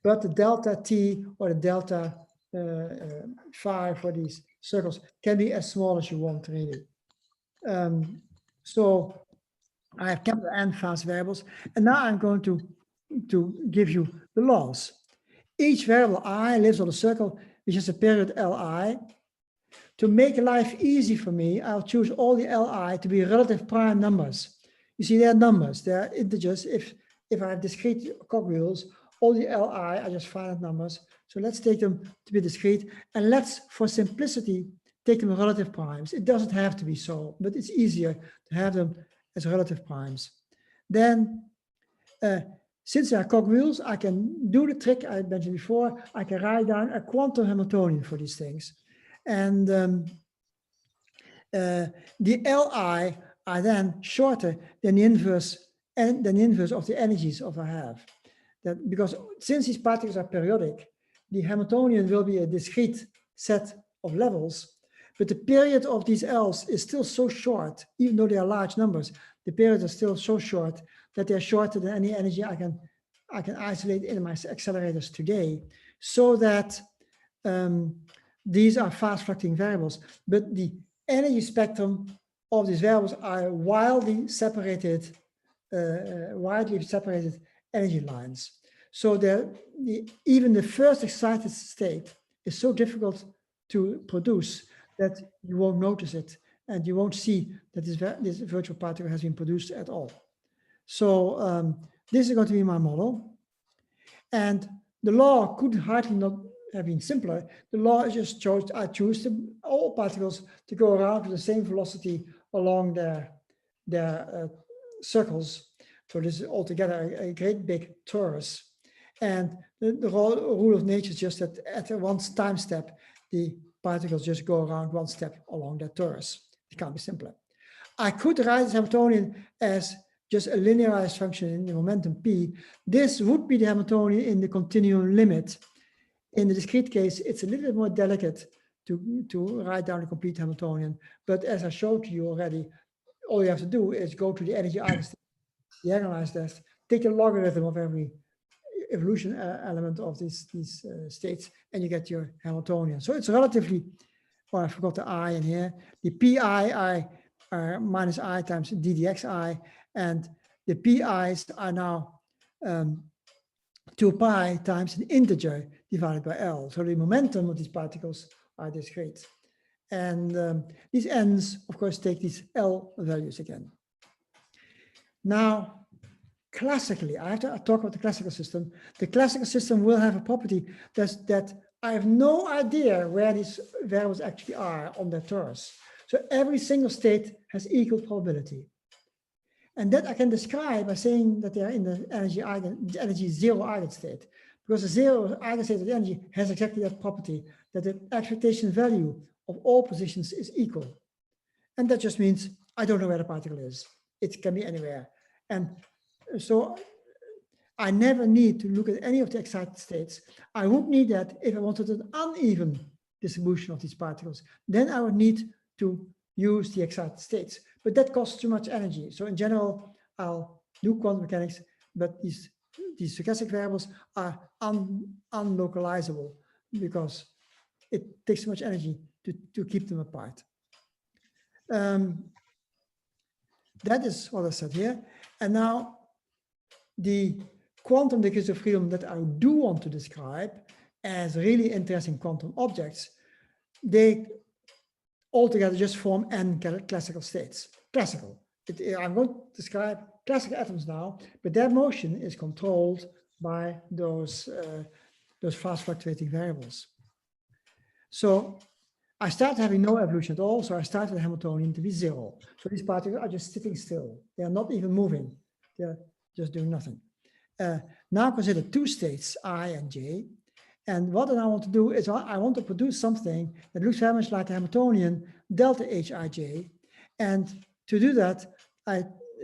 but the delta t or the delta phi for these circles can be as small as you want, really. So I have capital N fast variables, and now I'm going to give you the laws. Each variable I lives on a circle, which has a period Li. To make life easy for me, I'll choose all the Li to be relative prime numbers. You see, they're numbers, they're integers. If I have discrete cogwheels, all the Li are just finite numbers. So let's take them to be discrete, and let's, for simplicity, take them as relative primes. It doesn't have to be so, but it's easier to have them as relative primes. Then, since they are cogwheels, I can do the trick I mentioned before. I can write down a quantum Hamiltonian for these things. And the Li are then shorter than the inverse of the energies of I have. That because since these particles are periodic, the Hamiltonian will be a discrete set of levels, but the period of these L's is still so short, even though they are large numbers, the periods are still so short that they're shorter than any energy I can isolate in my accelerators today, so that these are fast fluctuating variables, but the energy spectrum of these variables are widely separated energy lines. So even the first excited state is so difficult to produce that you won't notice it, and you won't see that this virtual particle has been produced at all. So this is going to be my model. And the law could hardly not have been simpler. The law is just I choose all particles to go around with the same velocity along their circles. So this is altogether a great big torus. And the rule of nature is just that at one time step, the particles just go around one step along that torus. It can't be simpler. I could write this Hamiltonian as just a linearized function in the momentum p. This would be the Hamiltonian in the continuum limit. In the discrete case, it's a little bit more delicate to write down a complete Hamiltonian. But as I showed you already, all you have to do is go to the energy eigenstate, diagonalize that, take the logarithm of every evolution element of these states, and you get your Hamiltonian. So it's relatively, well, I forgot the I in here. The pi are minus I times ddxi, and the pi's are now 2 pi times an integer divided by L. So the momentum of these particles are discrete. And these n's, of course, take these L values again. Now, classically, I have to talk about the classical system. The classical system will have a property that I have no idea where these variables actually are on their torus. So every single state has equal probability. And that I can describe by saying that they are in the energy zero eigenstate. Because the zero eigenstate of the energy has exactly that property, that the expectation value of all positions is equal. And that just means I don't know where the particle is. It can be anywhere. And so I never need to look at any of the excited states. I would need that if I wanted an uneven distribution of these particles. Then I would need to use the excited states. But that costs too much energy. So in general, I'll do quantum mechanics, but these stochastic variables are unlocalizable because it takes too much energy to keep them apart. That is what I said here. And now the quantum degrees of freedom that I do want to describe as really interesting quantum objects, they altogether just form n classical states. Classical. I'm going to describe classical atoms now, but their motion is controlled by those fast fluctuating variables. So I start having no evolution at all, so I start with Hamiltonian to be zero. So these particles are just sitting still. They are not even moving. They're just doing nothing. Now consider two states, I and J. And what I want to do is I want to produce something that looks very much like a Hamiltonian delta Hij. And to do that,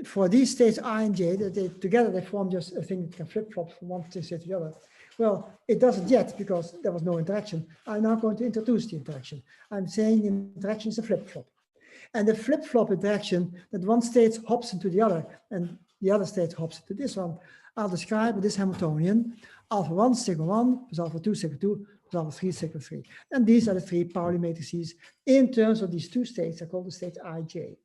for these states I and J, together they form just a thing that can flip-flop from one state to the other. Well, it doesn't yet because there was no interaction. I'm now going to introduce the interaction. I'm saying the interaction is a flip-flop. And the flip-flop interaction, that one state hops into the other and the other state hops into this one, I'll describe this Hamiltonian, alpha 1, sigma 1, plus alpha 2, sigma 2, plus alpha 3, sigma 3. And these are the three Pauli matrices in terms of these two states. I call the state Ij.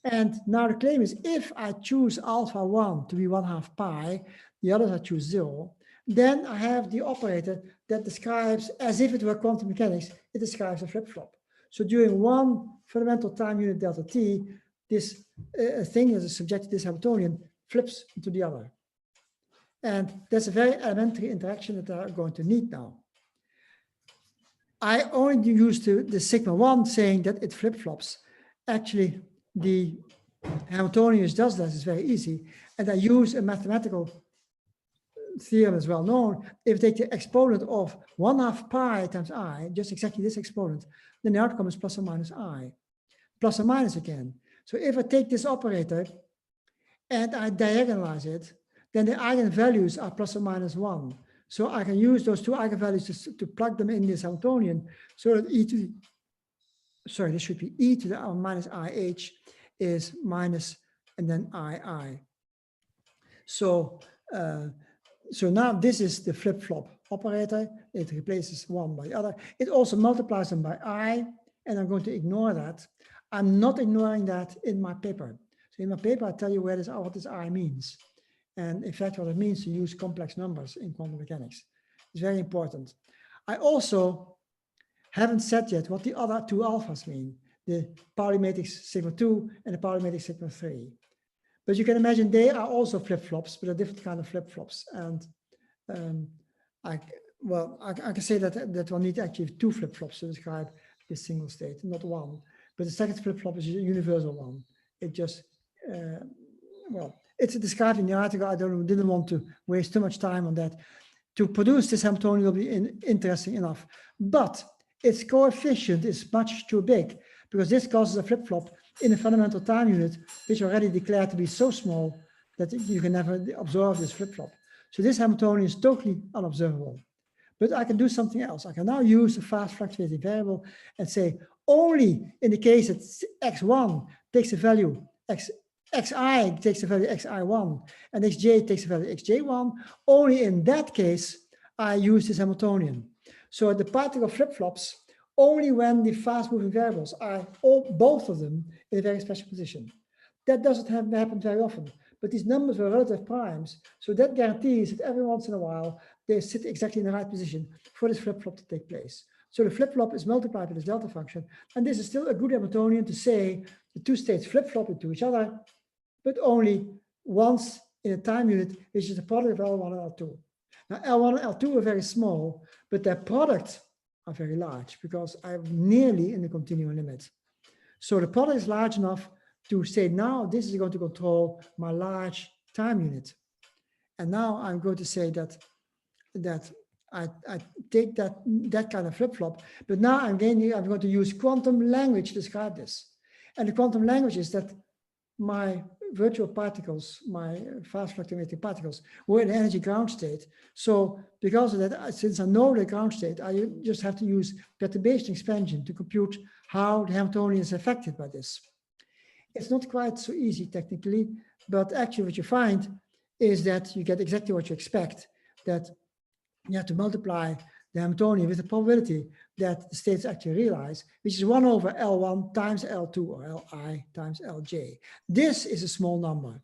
And now the claim is if I choose alpha 1 to be 1/2 pi, the others I choose 0, then I have the operator that describes, as if it were quantum mechanics, it describes a flip-flop. So during one fundamental time unit delta t, this thing that is subject to this Hamiltonian flips into the other. And that's a very elementary interaction that I'm going to need now. I only use the sigma 1 saying that it flip-flops. Actually, the Hamiltonian does that, it's very easy. And I use a mathematical theorem is well known. If you take the exponent of 1/2 pi times I, just exactly this exponent, then the outcome is plus or minus I, plus or minus again. So if I take this operator and I diagonalize it, then the eigenvalues are plus or minus 1. So I can use those two eigenvalues to plug them in this Hamiltonian, so that e to the, sorry, this should be e to the minus IH is minus and then II. So so now this is the flip-flop operator. It replaces one by the other. It also multiplies them by I, and I'm going to ignore that. I'm not ignoring that in my paper. So in my paper, I tell you where what this I means. And in fact, what it means to use complex numbers in quantum mechanics. It's very important. I also haven't said yet what the other two alphas mean, the Pauli matrix sigma 2 and the Pauli matrix sigma 3. But you can imagine they are also flip-flops, but a different kind of flip-flops. And I can say that we'll need actually two flip-flops to describe this single state, not one. But the second flip-flop is a universal one. It just, it's described in the article. I didn't want to waste too much time on that. To produce this Hamiltonian will be interesting enough. But its coefficient is much too big, because this causes a flip-flop in a fundamental time unit, which already declared to be so small that you can never observe this flip-flop. So this Hamiltonian is totally unobservable. But I can do something else. I can now use a fast fluctuating variable and say only in the case that x1 takes the value xi takes the value xi1 and xj takes the value xj1, only in that case I use this Hamiltonian. So the particle flip-flops only when the fast-moving variables are both of them in a very special position. That doesn't happen very often, but these numbers were relative primes, so that guarantees that every once in a while they sit exactly in the right position for this flip-flop to take place. So the flip-flop is multiplied by this delta function, and this is still a good Hamiltonian to say the two states flip-flop into each other, but only once in a time unit, which is the product of L1 and L2. Now, L1 and L2 are very small, but their product are very large because I'm nearly in the continuum limit. So the product is large enough to say now this is going to control my large time unit. And now I'm going to say that I take that kind of flip-flop, but now I'm going to use quantum language to describe this. And the quantum language is that my virtual particles, my fast fluctuating particles, were in energy ground state. So because of that, since I know the ground state, I just have to use perturbation expansion to compute how the Hamiltonian is affected by this. It's not quite so easy technically, but actually what you find is that you get exactly what you expect, that you have to multiply the Hamiltonian with the probability that the states actually realize, which is 1 over L1 times L2 or Li times Lj. This is a small number.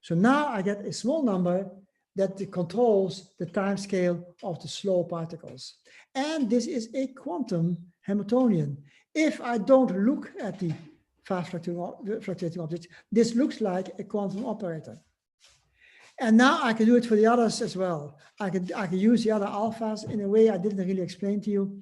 So now I get a small number that controls the time scale of the slow particles. And this is a quantum Hamiltonian. If I don't look at the fast fluctuating objects, this looks like a quantum operator. And now I can do it for the others as well. I can use the other alphas in a way I didn't really explain to you.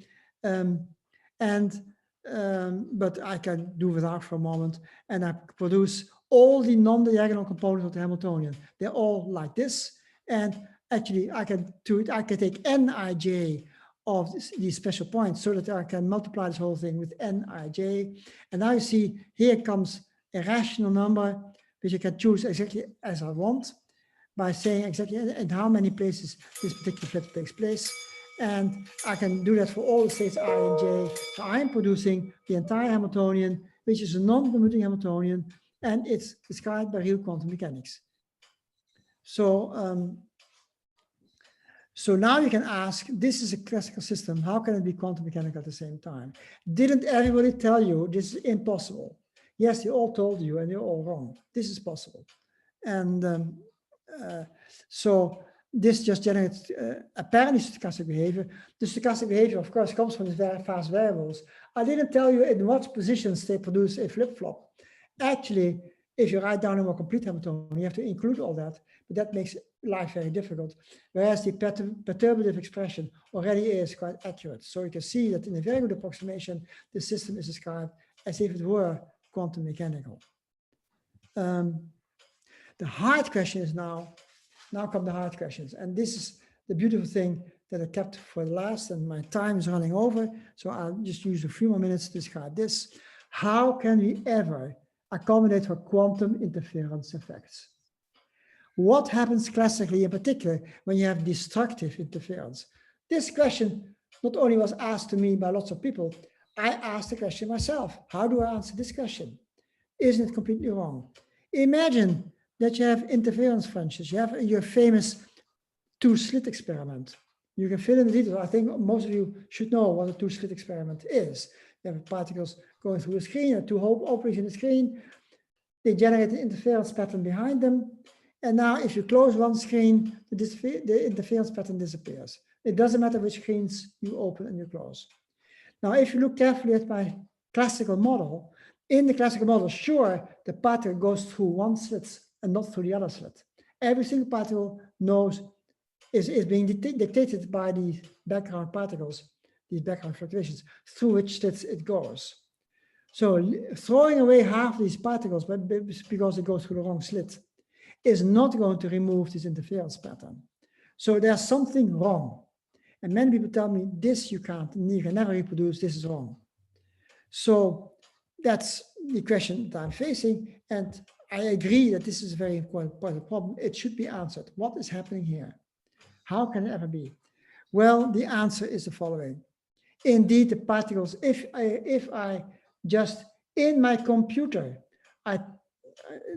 But I can do without for a moment. And I produce all the non-diagonal components of the Hamiltonian. They're all like this. And actually I can do it. I can take Nij of these special points so that I can multiply this whole thing with Nij. And now you see here comes a rational number, which I can choose exactly as I want, by saying exactly in how many places this particular flip takes place. And I can do that for all the states I and j. So I'm producing the entire Hamiltonian, which is a non-commuting Hamiltonian, and it's described by real quantum mechanics. So, so now you can ask, this is a classical system, how can it be quantum mechanical at the same time? Didn't everybody tell you this is impossible? Yes, they all told you and you're all wrong. This is possible. And so this just generates apparently stochastic behavior. The stochastic behavior, of course, comes from the very fast variables. I didn't tell you in what positions they produce a flip-flop. Actually, if you write down a more complete Hamiltonian, you have to include all that, but that makes life very difficult. Whereas the perturbative expression already is quite accurate. So you can see that in a very good approximation, the system is described as if it were quantum mechanical. The hard question is now come the hard questions. And this is the beautiful thing that I kept for last, and my time is running over. So I'll just use a few more minutes to describe this. How can we ever accommodate for quantum interference effects? What happens classically in particular when you have destructive interference? This question not only was asked to me by lots of people, I asked the question myself. How do I answer this question? Isn't it completely wrong? Imagine that you have interference functions. You have your famous two-slit experiment. You can fill in the details. I think most of you should know what a two-slit experiment is. You have particles going through the screen, or two openings in the screen. They generate an interference pattern behind them. And now if you close one screen, the interference pattern disappears. It doesn't matter which screens you open and you close. Now, if you look carefully at my classical model, in the classical model, sure, the particle goes through one slit and not through the other slit. Every single particle knows is being dictated by the background particles, these background fluctuations, through which slits it goes. So throwing away half these particles because they go through the wrong slit is not going to remove this interference pattern. So there's something wrong. And many people tell me, this you can't, you can never reproduce, this is wrong. So that's the question that I'm facing. And I agree that this is a very important part of the problem. It should be answered. What is happening here? How can it ever be? Well, the answer is the following. Indeed, the particles, if I just, in my computer,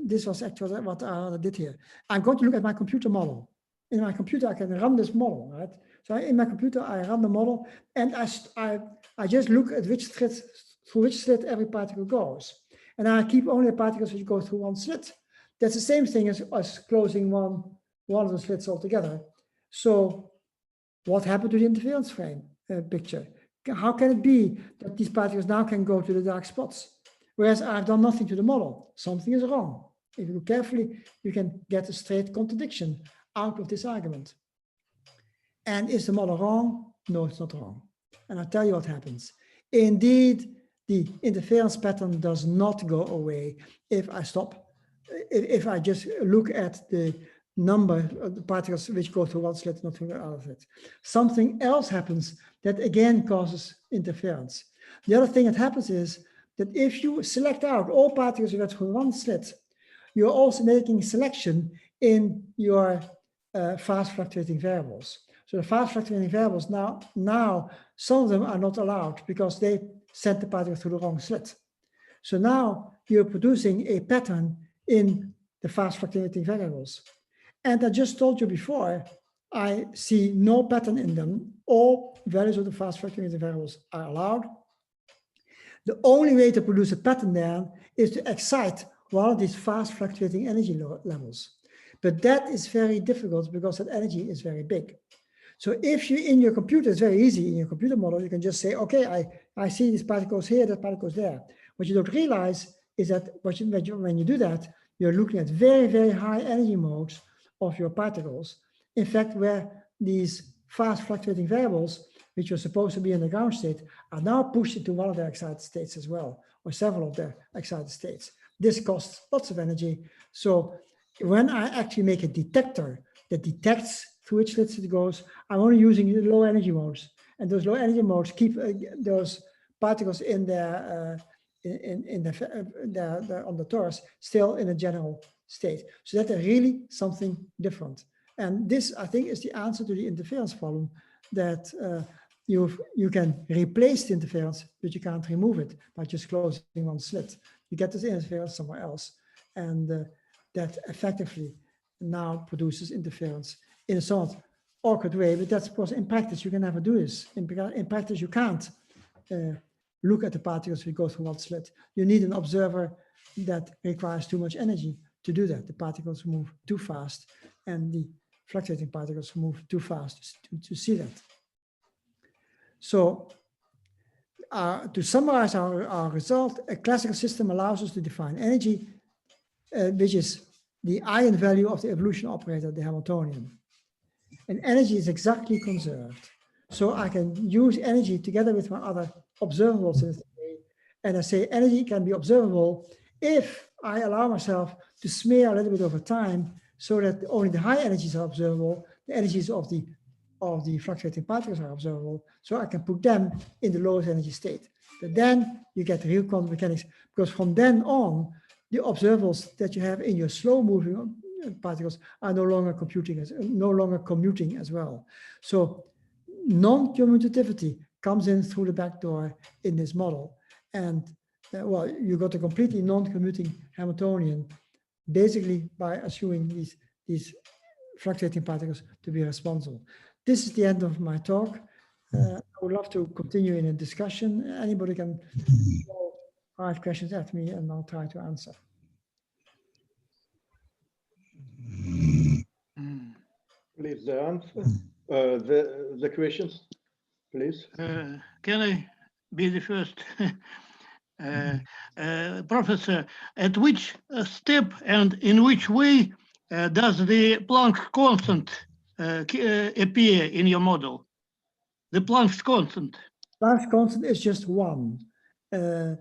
this was actually what I did here. I'm going to look at my computer model. In my computer, I can run this model, right? So in my computer, I run the model, and I just look at which slit, through which slit every particle goes. And I keep only the particles which go through one slit. That's the same thing as closing one of the slits altogether. So what happened to the interference frame picture? How can it be that these particles now can go to the dark spots? Whereas I've done nothing to the model. Something is wrong. If you look carefully, you can get a straight contradiction out of this argument. And is the model wrong? No, it's not wrong. And I'll tell you what happens. Indeed, the interference pattern does not go away if I stop, if I just look at the number of the particles which go through one slit, not through the other slit. Something else happens that again causes interference. The other thing that happens is that if you select out all particles that go through one slit, you're also making selection in your fast fluctuating variables. So the fast fluctuating variables now some of them are not allowed because they sent the particle through the wrong slit. So now you're producing a pattern in the fast fluctuating variables. And I just told you before, I see no pattern in them. All values of the fast fluctuating variables are allowed. The only way to produce a pattern then is to excite one of these fast fluctuating energy levels. But that is very difficult because that energy is very big. So if you, in your computer, it's very easy, in your computer model, you can just say, okay, I see these particles here, that particles there. What you don't realize is that when you do that, you're looking at very, very high energy modes of your particles. In fact, where these fast fluctuating variables, which are supposed to be in the ground state, are now pushed into one of their excited states as well, or several of their excited states. This costs lots of energy. So when I actually make a detector that detects through which slits it goes, I'm only using the low energy modes. And those low energy modes keep those particles in their, on the torus still in a general state. So that's really something different. And this, I think, is the answer to the interference problem, that you can replace the interference, but you can't remove it by just closing one slit. You get this interference somewhere else. And that effectively now produces interference in a somewhat awkward way, but that's because in practice you can never do this. In practice you can't look at the particles we go through one slit. You need an observer that requires too much energy to do that. The particles move too fast and the fluctuating particles move too fast to see that. So to summarize our result, a classical system allows us to define energy, which is the eigenvalue of the evolution operator, the Hamiltonian. And energy is exactly conserved. So I can use energy together with my other observables in this way. And I say energy can be observable if I allow myself to smear a little bit over time so that only the high energies are observable, the energies of the fluctuating particles are observable, so I can put them in the lowest energy state. But then you get real quantum mechanics, because from then on, the observables that you have in your slow moving particles are no longer commuting as well. So non-commutativity comes in through the back door in this model. And well, you got a completely non-commuting Hamiltonian, basically by assuming these fluctuating particles to be responsible. This is the end of my talk. I would love to continue in a discussion. Anybody can throw 5 questions at me and I'll try to answer. Please, the answer, the questions, please. Can I be the first? Professor, at which step and in which way does the Planck constant appear in your model? The Planck's constant. Planck's constant is just 1. As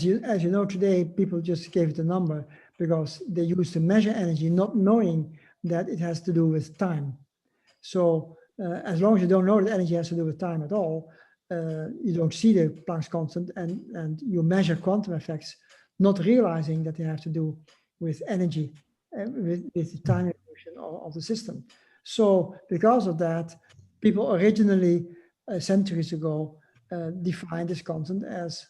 you know, today people just gave it a number because they used to measure energy, not knowing that it has to do with time. So as long as you don't know that energy has to do with time at all, you don't see the Planck's constant, and you measure quantum effects, not realizing that they have to do with energy, with the time evolution of the system. So because of that, people originally, centuries ago, defined this constant as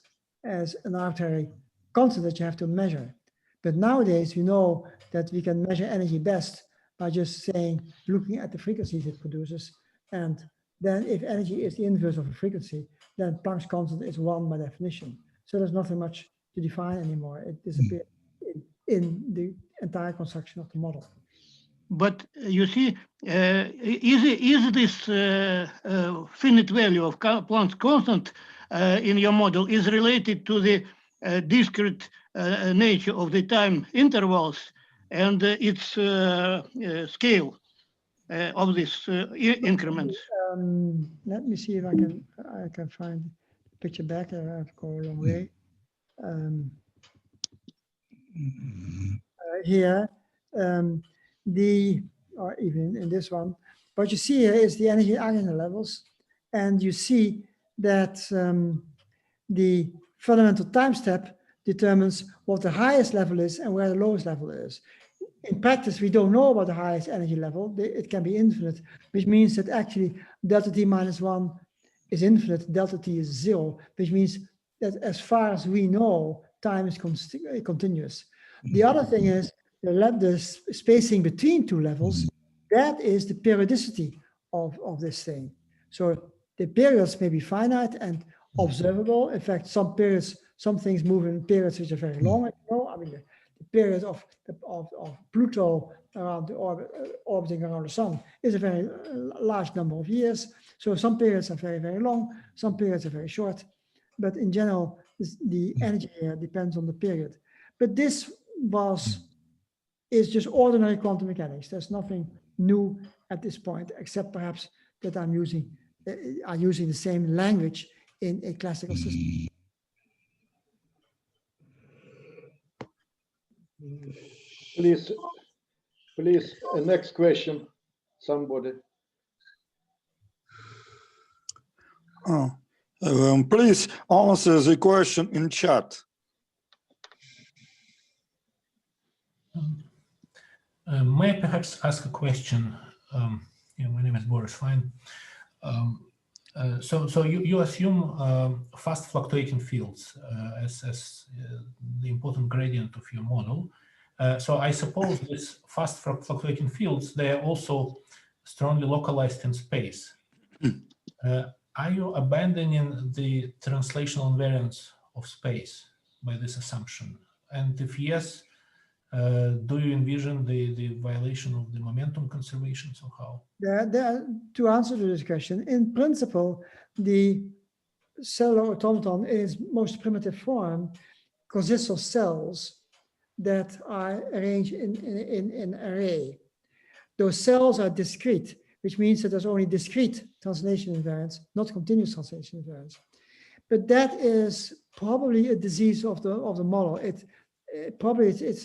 an arbitrary constant that you have to measure. But nowadays, we know that we can measure energy best by just saying, looking at the frequencies it produces. And then if energy is the inverse of a frequency, then Planck's constant is 1 by definition. So there's nothing much to define anymore. It disappears in the entire construction of the model. But you see, is this finite value of Planck's constant in your model is related to the discrete nature of the time intervals and its scale of these increments? Let me see if I can find the picture back. I have to go a long way. Here, or even in this one, what you see here is the energy eigenlevels, and you see that the fundamental time step determines what the highest level is and where the lowest level is. In practice, we don't know about the highest energy level. It can be infinite, which means that actually delta t minus 1 is infinite, delta t is 0, which means that as far as we know, time is continuous. The other thing is the spacing between 2 levels. That is the periodicity of this thing. So the periods may be finite and observable. In fact, some things move in periods which are very long. I mean, the period of Pluto around the orbiting around the sun is a very large number of years. So some periods are very, very long, some periods are very short. But in general, the energy here depends on the period. But this is just ordinary quantum mechanics. There's nothing new at this point, except perhaps that I'm using the same language in a classical system. Please, next question, somebody. Please answer the question in chat. May I perhaps ask a question? My name is Boris Fine. So you assume fast fluctuating fields as the important gradient of your model. So I suppose these fast fluctuating fields, they are also strongly localized in space. Are you abandoning the translational invariance of space by this assumption? And if yes, do you envision the violation of the momentum conservation somehow? To answer to this question, in principle, the cellular automaton in its most primitive form consists of cells that are arranged in an array. Those cells are discrete, which means that there's only discrete translation invariance, not continuous translation invariance. But that is probably a disease of the model. It's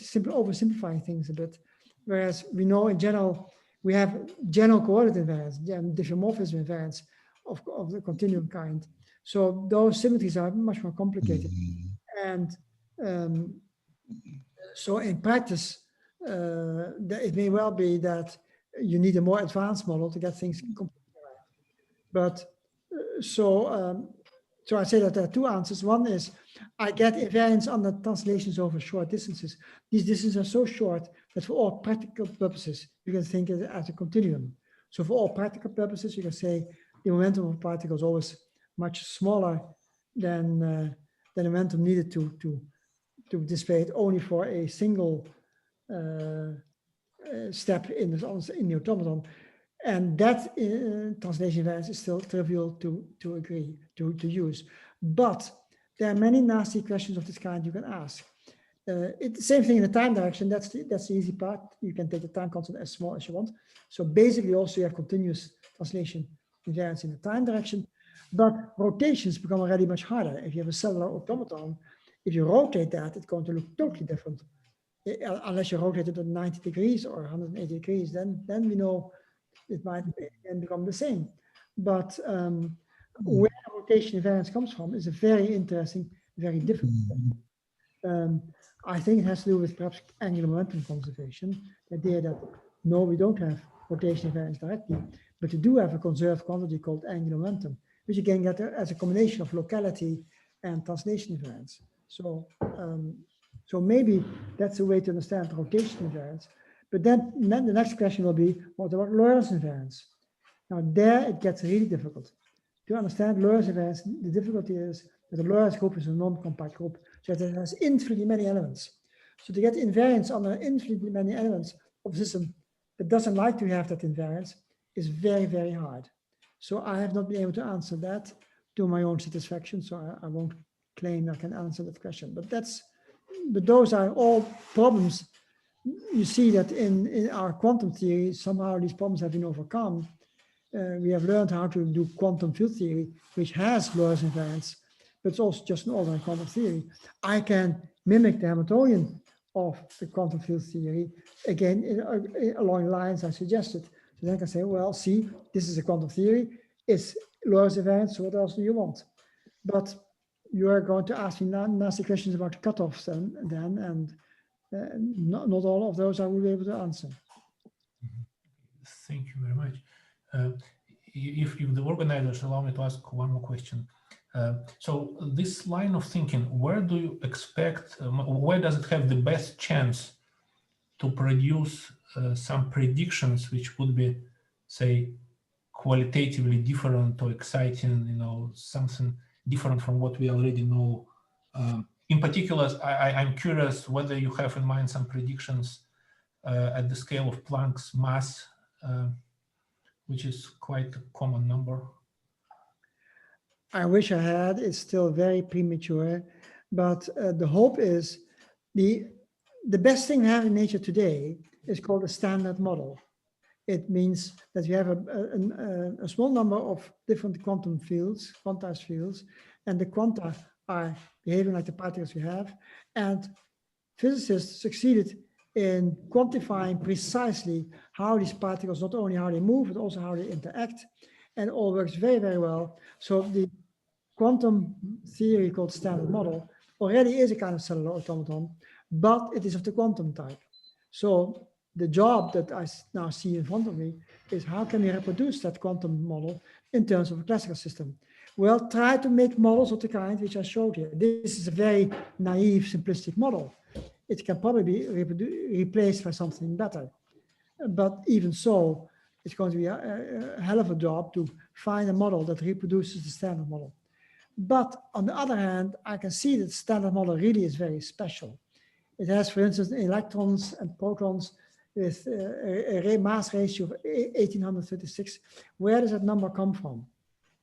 simply oversimplifying things a bit. Whereas we know in general, we have general coordinate invariance, diffeomorphism invariance of the continuum kind. So those symmetries are much more complicated. And so in practice, it may well be that you need a more advanced model to get things completely right. But so I say that there are two answers. One is I get invariance under translations over short distances. These distances are so short that for all practical purposes, you can think of it as a continuum. So for all practical purposes, you can say the momentum of a particle is always much smaller than the momentum needed to display it only for a single step in the automaton. And that translation invariance is still trivial to use. But there are many nasty questions of this kind you can ask. It's the same thing in the time direction. That's the easy part. You can take the time constant as small as you want. So basically also you have continuous translation invariance in the time direction. But rotations become already much harder. If you have a cellular automaton, if you rotate that, it's going to look totally different. Unless you rotate it at 90 degrees or 180 degrees, then we know it might become the same. But where rotation invariance comes from is a very interesting, very difficult thing. I think it has to do with perhaps angular momentum conservation, the idea that no, we don't have rotation invariance directly, but you do have a conserved quantity called angular momentum, which you can get as a combination of locality and translation invariance. So, so maybe that's a way to understand rotation invariance. But then the next question will be, what about Lorentz invariance? Now there it gets really difficult. To understand Lorentz invariance, the difficulty is that the Lorentz group is a non-compact group, so it has infinitely many elements. So to get invariance under infinitely many elements of a system that doesn't like to have that invariance is very, very hard. So I have not been able to answer that to my own satisfaction, so I won't claim I can answer that question. But those are all problems. You see that in our quantum theory, somehow these problems have been overcome. We have learned how to do quantum field theory, which has Lorentz invariance, but it's also just an ordinary quantum theory. I can mimic the Hamiltonian of the quantum field theory, again, along lines I suggested. So then I can say, well, see, this is a quantum theory, it's Lorentz invariance, so what else do you want? But you are going to ask me nasty questions about cutoffs and not all of those I will be able to answer. Thank you very much. If the organizers allow me to ask one more question. So this line of thinking, where do you expect, where does it have the best chance to produce some predictions which would be, say, qualitatively different or exciting, you know, something different from what we already know? In particular, I'm curious whether you have in mind some predictions at the scale of Planck's mass, which is quite a common number. I wish I had. It's still very premature, but the hope is the best thing we have in nature today is called a standard model. It means that you have a small number of different quantum fields, quantized fields, and the quanta are behaving like the particles you have. And physicists succeeded in quantifying precisely how these particles, not only how they move, but also how they interact. And it all works very, very well. So the quantum theory called standard model already is a kind of cellular automaton, but it is of the quantum type. So the job that I now see in front of me is how can we reproduce that quantum model in terms of a classical system? Well, try to make models of the kind which I showed here. This is a very naive, simplistic model. It can probably be replaced by something better. But even so, it's going to be a hell of a job to find a model that reproduces the standard model. But on the other hand, I can see that the standard model really is very special. It has, for instance, electrons and protons with a mass ratio of 1836. Where does that number come from?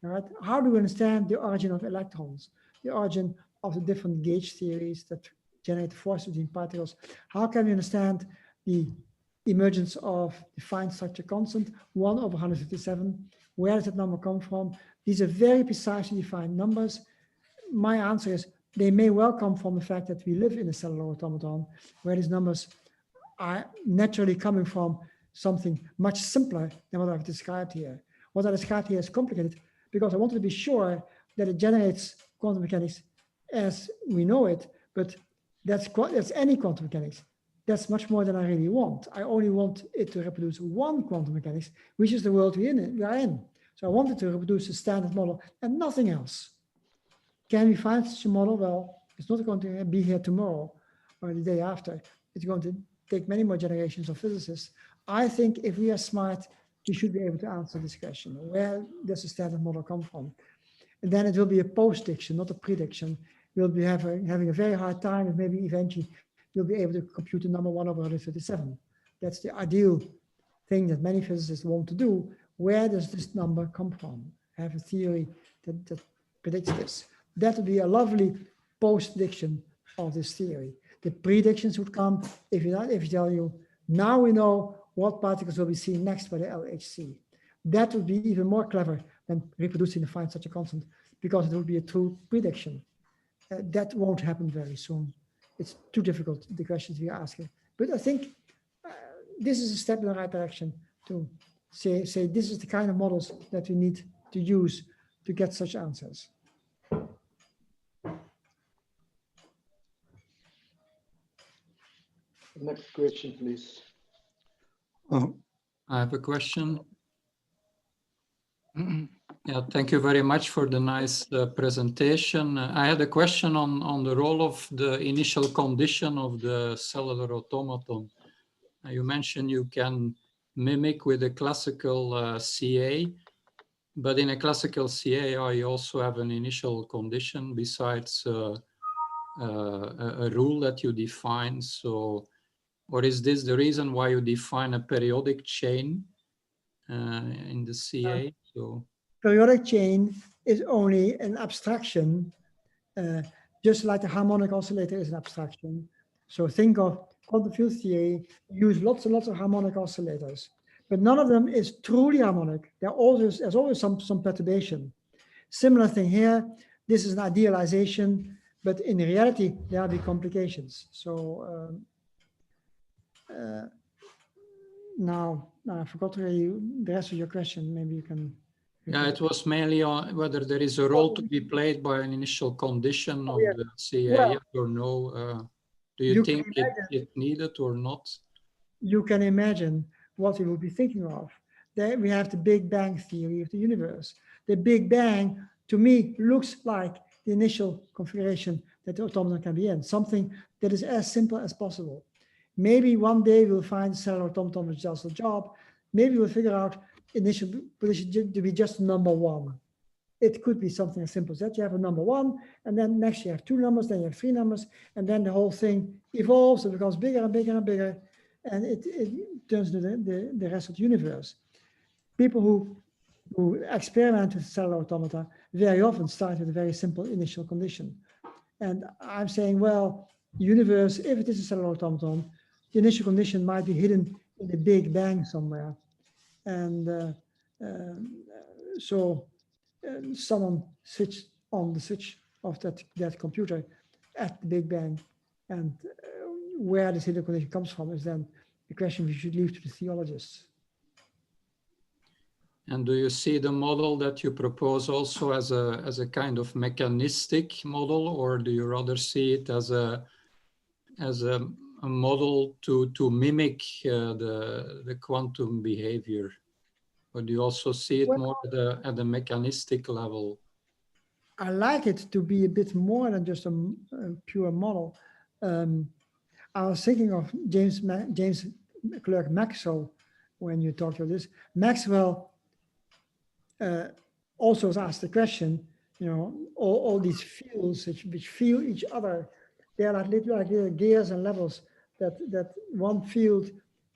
All right. How do we understand the origin of electrons, the origin of the different gauge theories that generate force between particles? How can we understand the emergence of the fine structure constant, 1 over 157? Where does that number come from? These are very precisely defined numbers. My answer is they may well come from the fact that we live in a cellular automaton, where these numbers are naturally coming from something much simpler than what I've described here. What I described here is complicated because I wanted to be sure that it generates quantum mechanics as we know it, but that's any quantum mechanics. That's much more than I really want. I only want it to reproduce one quantum mechanics, which is the world we are in. So I wanted to reproduce a standard model and nothing else. Can we find such a model? Well, it's not going to be here tomorrow or the day after. It's going to take many more generations of physicists. I think if we are smart, we should be able to answer this question. Where does the standard model come from? And then it will be a post-diction, not a prediction. We'll be having a very hard time, and maybe eventually we'll be able to compute the number 1 over 137. That's the ideal thing that many physicists want to do. Where does this number come from? Have a theory that predicts this. That would be a lovely post-diction of this theory. The predictions would come if you tell you, now we know what particles will be seen next by the LHC. That would be even more clever than reproducing the fine structure constant, because it would be a true prediction. That won't happen very soon. It's too difficult, the questions we are asking. But I think this is a step in the right direction to say this is the kind of models that we need to use to get such answers. Next question, please. I have a question. Yeah, thank you very much for the nice presentation. I had a question on the role of the initial condition of the cellular automaton. You mentioned you can mimic with a classical CA, but in a classical CA, you also have an initial condition besides a rule that you define. So, or is this the reason why you define a periodic chain in the CA? So periodic chain is only an abstraction, just like the harmonic oscillator is an abstraction. So think of quantum field theory, use lots and lots of harmonic oscillators, but none of them is truly harmonic. There's always some perturbation. Similar thing here, this is an idealization, but in reality, there will be complications. So now I forgot really the rest of your question. Maybe you can. Yeah, it was mainly on whether there is a role to be played by an initial condition of the CA or no. Do you think it needed or not? You can imagine what we will be thinking of. That we have the Big Bang theory of the universe. The Big Bang, to me, looks like the initial configuration that the automaton can be in, something that is as simple as possible. Maybe one day we'll find a cellular automaton which does the job. Maybe we'll figure out initial position to be just number 1. It could be something as simple as that. You have a number 1, and then next you have 2 numbers, then you have 3 numbers, and then the whole thing evolves. It becomes bigger and bigger and bigger, and it turns into the rest of the universe. People who experiment with cellular automata very often start with a very simple initial condition. And I'm saying, well, the universe, if it is a cellular automaton, the initial condition might be hidden in the Big Bang somewhere. And so someone switched on the switch of that computer at the Big Bang. And where this hidden condition comes from is then the question we should leave to the theologists. And do you see the model that you propose also as a kind of mechanistic model, or do you rather see it as a model to mimic the quantum behavior? Or do you also see it more at the mechanistic level? I like it to be a bit more than just a pure model. I was thinking of James Clerk Maxwell when you talked about this. Maxwell also was asked the question, you know, all these fields which feel each other, They are like little gears and levels that one field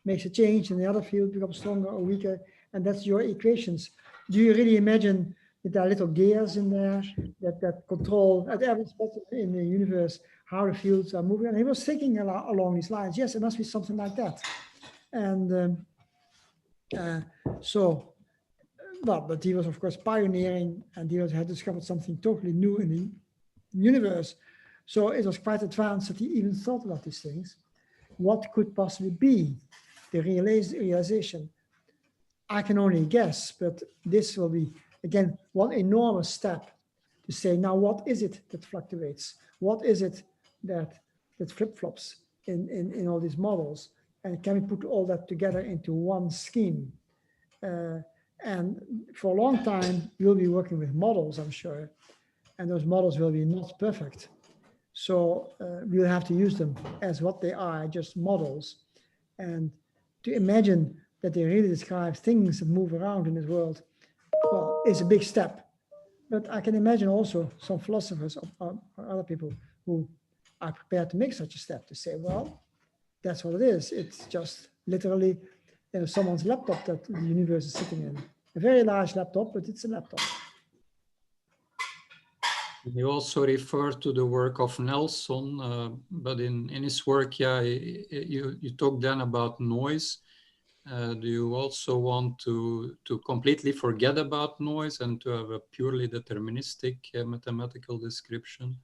makes a change and the other field becomes stronger or weaker, and that's your equations. Do you really imagine that there are little gears in there that control at every spot in the universe how the fields are moving? And he was thinking along these lines. Yes, it must be something like that. And but he was of course pioneering, and he had discovered something totally new in the universe. So it was quite advanced that he even thought about these things. What could possibly be the realization? I can only guess, but this will be, again, one enormous step to say, now what is it that fluctuates? What is it that flip-flops in all these models? And can we put all that together into one scheme? And for a long time, we'll be working with models, I'm sure, and those models will be not perfect. So we'll have to use them as what they are, just models. And to imagine that they really describe things that move around in this world, well, is a big step. But I can imagine also some philosophers or other people who are prepared to make such a step, to say, well, that's what it is. It's just literally someone's laptop that the universe is sitting in. A very large laptop, but it's a laptop. You also refer to the work of Nelson, but in his work, yeah, you talk then about noise. Do you also want to completely forget about noise and to have a purely deterministic mathematical description?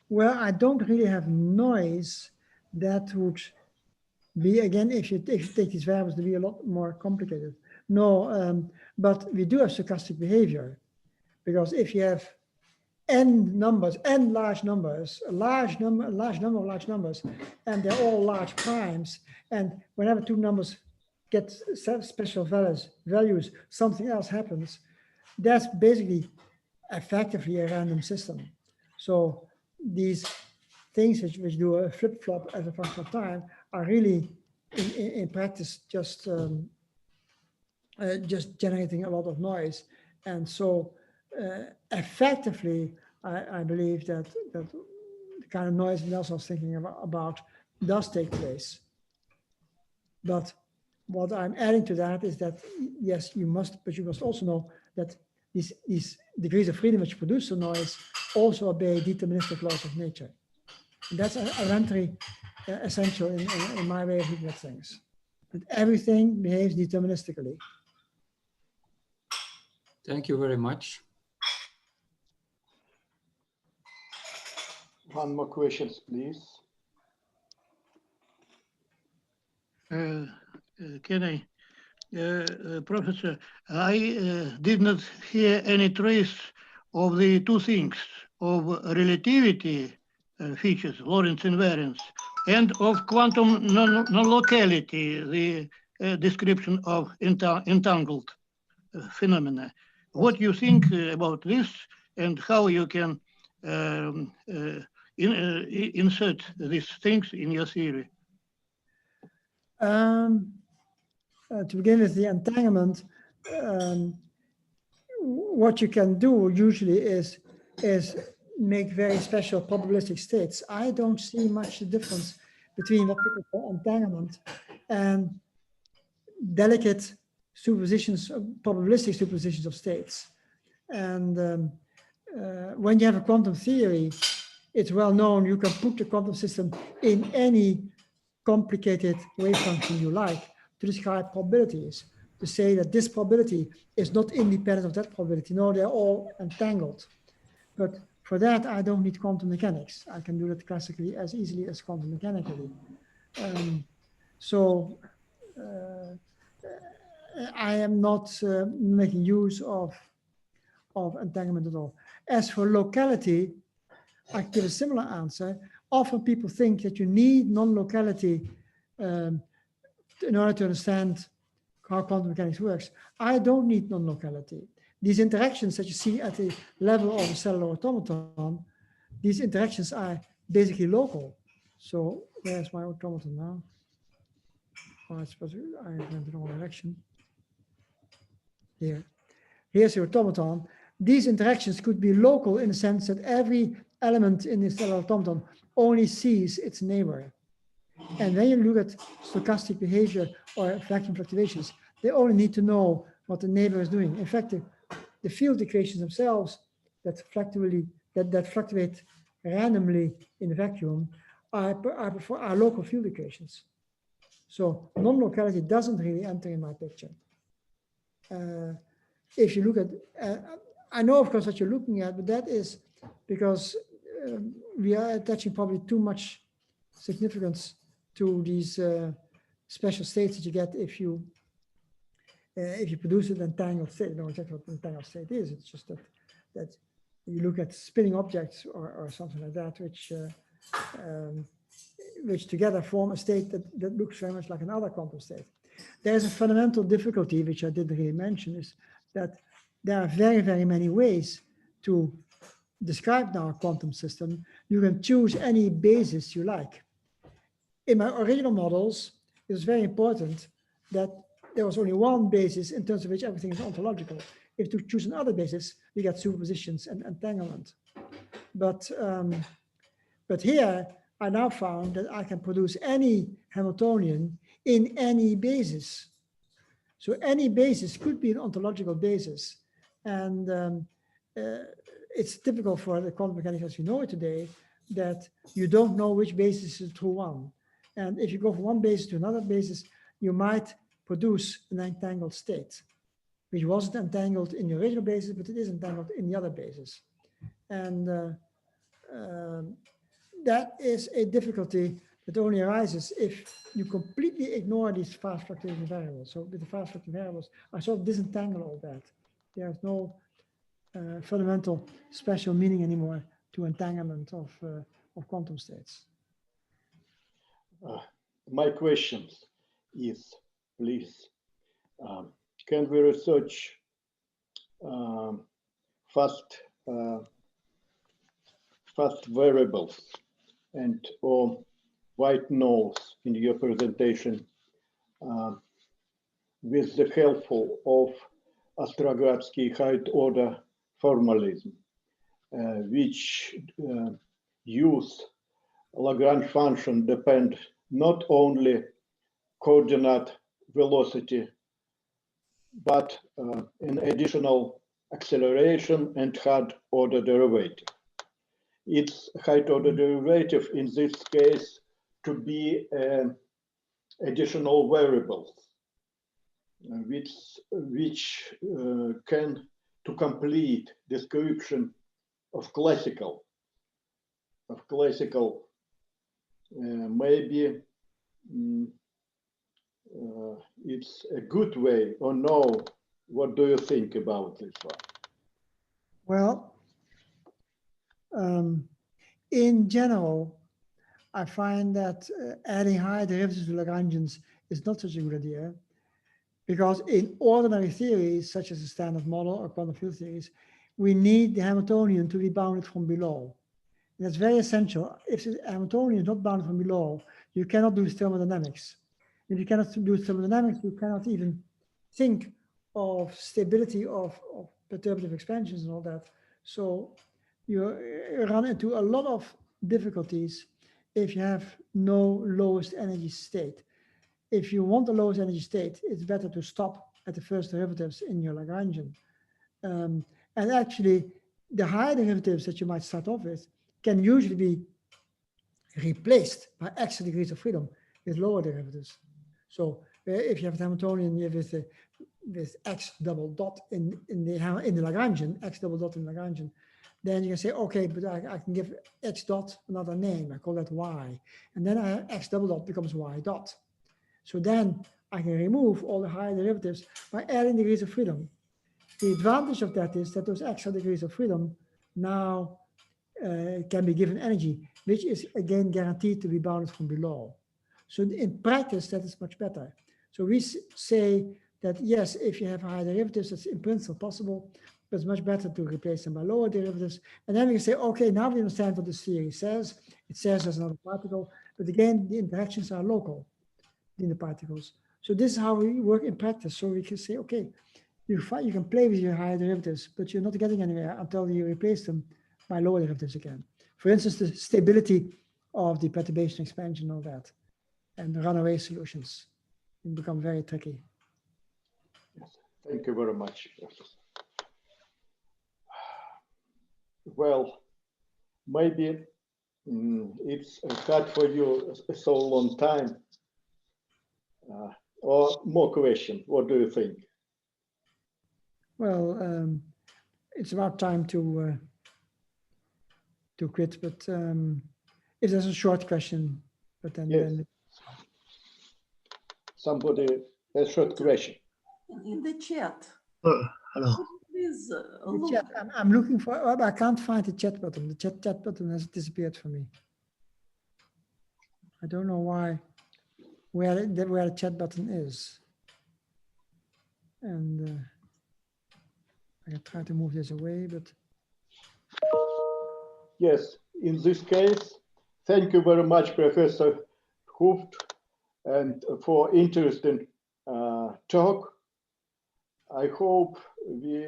Well, I don't really have noise. That would be, again, if you take these variables, to be a lot more complicated. No, but we do have stochastic behavior, because if you have n numbers, n large numbers, a large number of large numbers, and they're all large primes, and whenever two numbers get special values, something else happens. That's basically effectively a random system. So these things which do a flip-flop as a function of time are really in practice just generating a lot of noise. And so effectively, I believe that the kind of noise Nelson was thinking about does take place. But what I'm adding to that is that, yes, you must also know that these degrees of freedom which produce the noise also obey deterministic laws of nature. And that's elementary, essential in my way of looking at things. That everything behaves deterministically. Thank you very much. One more questions, please. Can I, Professor, I did not hear any trace of the two things, of relativity features, Lorentz invariance, and of quantum non-locality, the description of entangled phenomena. What do you think about this, and how you can insert these things in your theory? To begin with the entanglement, what you can do usually is make very special probabilistic states. I don't see much difference between what people call entanglement and delicate superpositions, probabilistic superpositions of states. And when you have a quantum theory, it's well known you can put the quantum system in any complicated wave function you like to describe probabilities, to say that this probability is not independent of that probability. No, they're all entangled. But for that, I don't need quantum mechanics. I can do that classically as easily as quantum mechanically. I am not making use of entanglement at all. As for locality, I give a similar answer. Often people think that you need non-locality in order to understand how quantum mechanics works. I don't need non-locality. These interactions that you see at the level of a cellular automaton, these interactions are basically local. So where's my automaton now? Oh, I suppose I went in the wrong direction. Here. Here's your automaton. These interactions could be local in the sense that every element in the cellular automaton only sees its neighbor. And when you look at stochastic behavior or vacuum fluctuations, they only need to know what the neighbor is doing. In fact, the field equations themselves that fluctuate randomly in the vacuum are local field equations. So non-locality doesn't really enter in my picture. If you look at, I know of course what you're looking at, but that is because we are attaching probably too much significance to these special states that you get if you produce an entangled state. You know exactly what an entangled state is. It's just that you look at spinning objects or something like that, which together form a state that looks very much like another quantum state. There's a fundamental difficulty, which I didn't really mention, is that there are very, very many ways to describe now a quantum system. You can choose any basis you like. In my original models, it was very important that there was only one basis in terms of which everything is ontological. If you choose another basis, you get superpositions and entanglement. But here, I now found that I can produce any Hamiltonian in any basis. So any basis could be an ontological basis. And it's typical for the quantum mechanics as we know it today, that you don't know which basis is the true one. And if you go from one basis to another basis, you might produce an entangled state, which wasn't entangled in the original basis, but it is entangled in the other basis. And that is a difficulty that only arises if you completely ignore these fast fluctuating variables. So with the fast fluctuating variables, I sort of disentangle all that. There's no fundamental special meaning anymore to entanglement of quantum states. My question is, please, can we research fast variables and or white noise in your presentation with the help of Ostrogradsky height order formalism, which use Lagrange function depend not only coordinate velocity, but an additional acceleration and height order derivative. It's height order derivative in this case to be additional variables, which can to complete description of classical maybe it's a good way or no. What do you think about this one? Well, in general, I find that adding high derivatives to Lagrangians is not such a good idea, because in ordinary theories, such as the standard model or quantum field theories, we need the Hamiltonian to be bounded from below. And that's very essential. If the Hamiltonian is not bounded from below, you cannot do thermodynamics. If you cannot do thermodynamics, you cannot even think of stability of perturbative expansions and all that. So you run into a lot of difficulties if you have no lowest energy state. If you want the lowest energy state, it's better to stop at the first derivatives in your Lagrangian. And actually, the higher derivatives that you might start off with can usually be replaced by extra degrees of freedom with lower derivatives. So if you have a Hamiltonian with x double dot in the Lagrangian, x double dot in Lagrangian, then you can say, okay, but I can give x dot another name. I call that y. And then x double dot becomes y dot. So then I can remove all the higher derivatives by adding degrees of freedom. The advantage of that is that those extra degrees of freedom now can be given energy, which is again guaranteed to be bounded from below. So in practice, that is much better. So we say that yes, if you have higher derivatives, that's in principle possible, but it's much better to replace them by lower derivatives. And then we can say, okay, now we understand what this theory says. It says there's another particle, but again, the interactions are local in the particles. So this is how we work in practice. So we can say, okay, you can play with your higher derivatives, but you're not getting anywhere until you replace them by lower derivatives again. For instance, the stability of the perturbation expansion, all that, and the runaway solutions can become very tricky. Yes. Thank you very much, Professor. Well, maybe it's hard for you so long time. Or more question, what do you think? Well, it's about time to quit, but if there's a short question, but then, Yes. Somebody has short question. In the chat. Hello. Please the look. chat, I'm looking for, oh, I can't find the chat button. The chat button has disappeared for me. I don't know why, where the chat button is. And I can try to move this away, but Yes, in this case, thank you very much, Professor Hooft, and for interesting talk. I hope we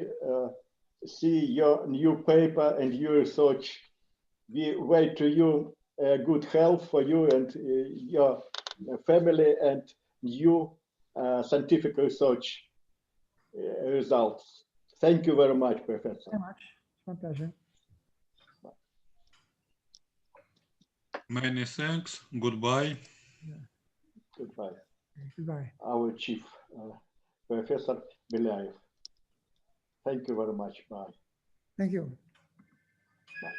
see your new paper and your research. We wait to you good health for you and your family and new scientific research results. Thank you very much, Professor. very much. It's my pleasure. Many thanks. Goodbye. Goodbye. Goodbye. Our chief, Professor Belyaev. Thank you very much. Bye. Thank you. Bye.